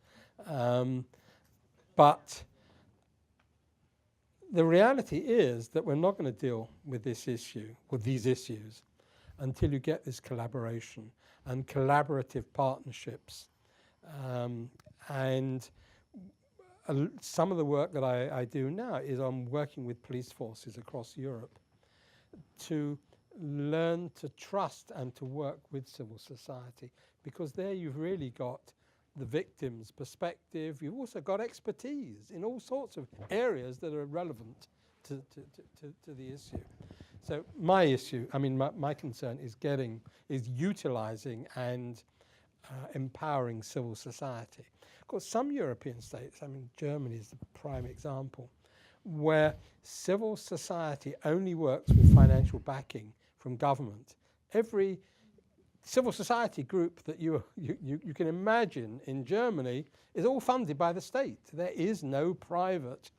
But the reality is that we're not going to deal with this issue, with these issues, until you get this collaboration and collaborative partnerships. And some of the work that I do now is on working with police forces across Europe to learn to trust and to work with civil society, because there you've really got the victim's perspective. You've also got expertise in all sorts of areas that are relevant to the issue. So my issue, I mean, my concern is utilizing and empowering civil society. Of course, some European states, I mean, Germany is the prime example, where civil society only works with financial backing from government. Every civil society group that you can imagine in Germany is all funded by the state. There is no private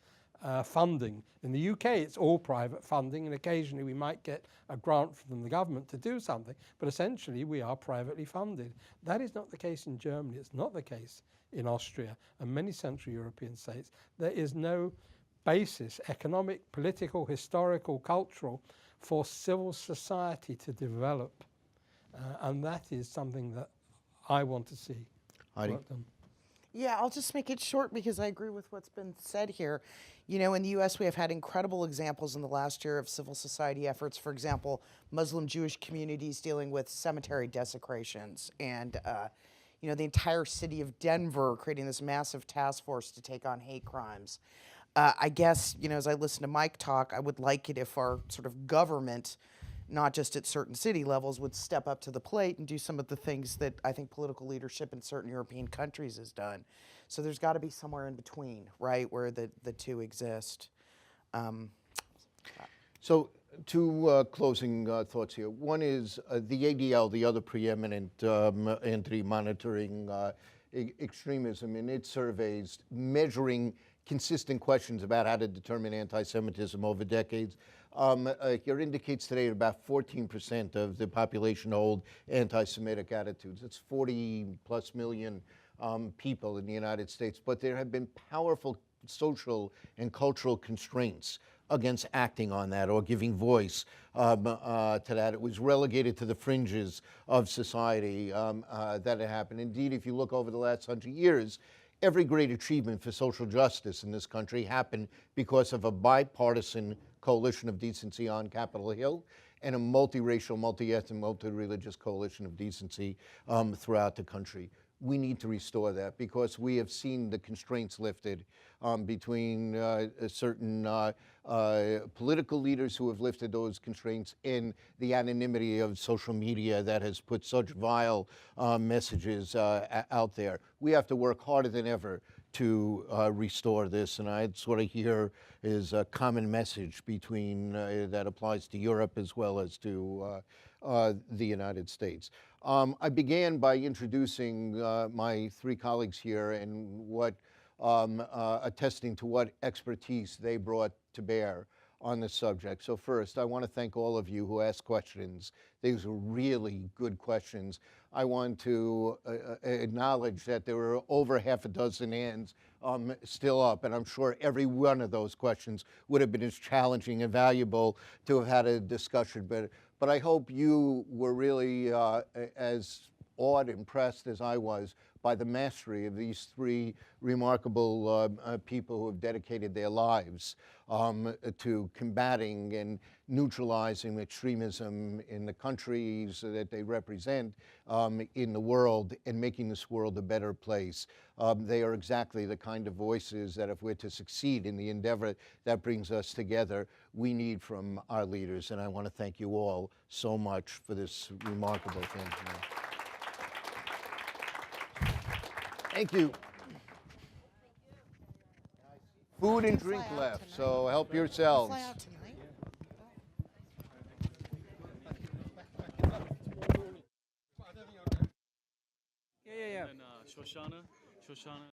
funding. In the UK, it's all private funding, and occasionally we might get a grant from the government to do something, but essentially we are privately funded. That is not the case in Germany. It's not the case in Austria and many Central European states. There is no basis, economic, political, historical, cultural, for civil society to develop. And that is something that I want to see work done. Yeah, I'll just make it short because I agree with what's been said here. You know, in the U.S., we have had incredible examples in the last year of civil society efforts. For example, Muslim Jewish communities dealing with cemetery desecrations and, you know, the entire city of Denver creating this massive task force to take on hate crimes. I guess, you know, as I listen to Mike talk, I would like it if our sort of government, not just at certain city levels, would step up to the plate and do some of the things that I think political leadership in certain European countries has done. So there's got to be somewhere in between, right, where the two exist. So two closing thoughts here. One is the ADL, the other preeminent entity monitoring extremism, in its surveys measuring consistent questions about how to determine anti-Semitism over decades. Here indicates today about 14% of the population hold anti-Semitic attitudes. It's 40 plus million people in the United States, but there have been powerful social and cultural constraints against acting on that or giving voice to that. It was relegated to the fringes of society that it happened. Indeed, if you look over the last 100 years, every great achievement for social justice in this country happened because of a bipartisan coalition of decency on Capitol Hill and a multiracial, multi-ethnic, multi-religious coalition of decency throughout the country. We need to restore that because we have seen the constraints lifted between certain political leaders who have lifted those constraints and the anonymity of social media that has put such vile messages out there. We have to work harder than ever to restore this, and I sort of hear is a common message between that applies to Europe as well as to the United States. I began by introducing my three colleagues here and what attesting to what expertise they brought to bear on this subject. So first, I want to thank all of you who asked questions. These were really good questions. I want to acknowledge that there were over half a dozen hands still up, and I'm sure every one of those questions would have been as challenging and valuable to have had a discussion. But I hope you were really as awed, impressed as I was by the mastery of these three remarkable people who have dedicated their lives to combating and neutralizing extremism in the countries that they represent in the world and making this world a better place. They are exactly the kind of voices that if we're to succeed in the endeavor that brings us together, we need from our leaders. And I want to thank you all so much for this remarkable thing tonight. Thank you. Food and drink left, so help yourselves. Yeah. And Shoshana.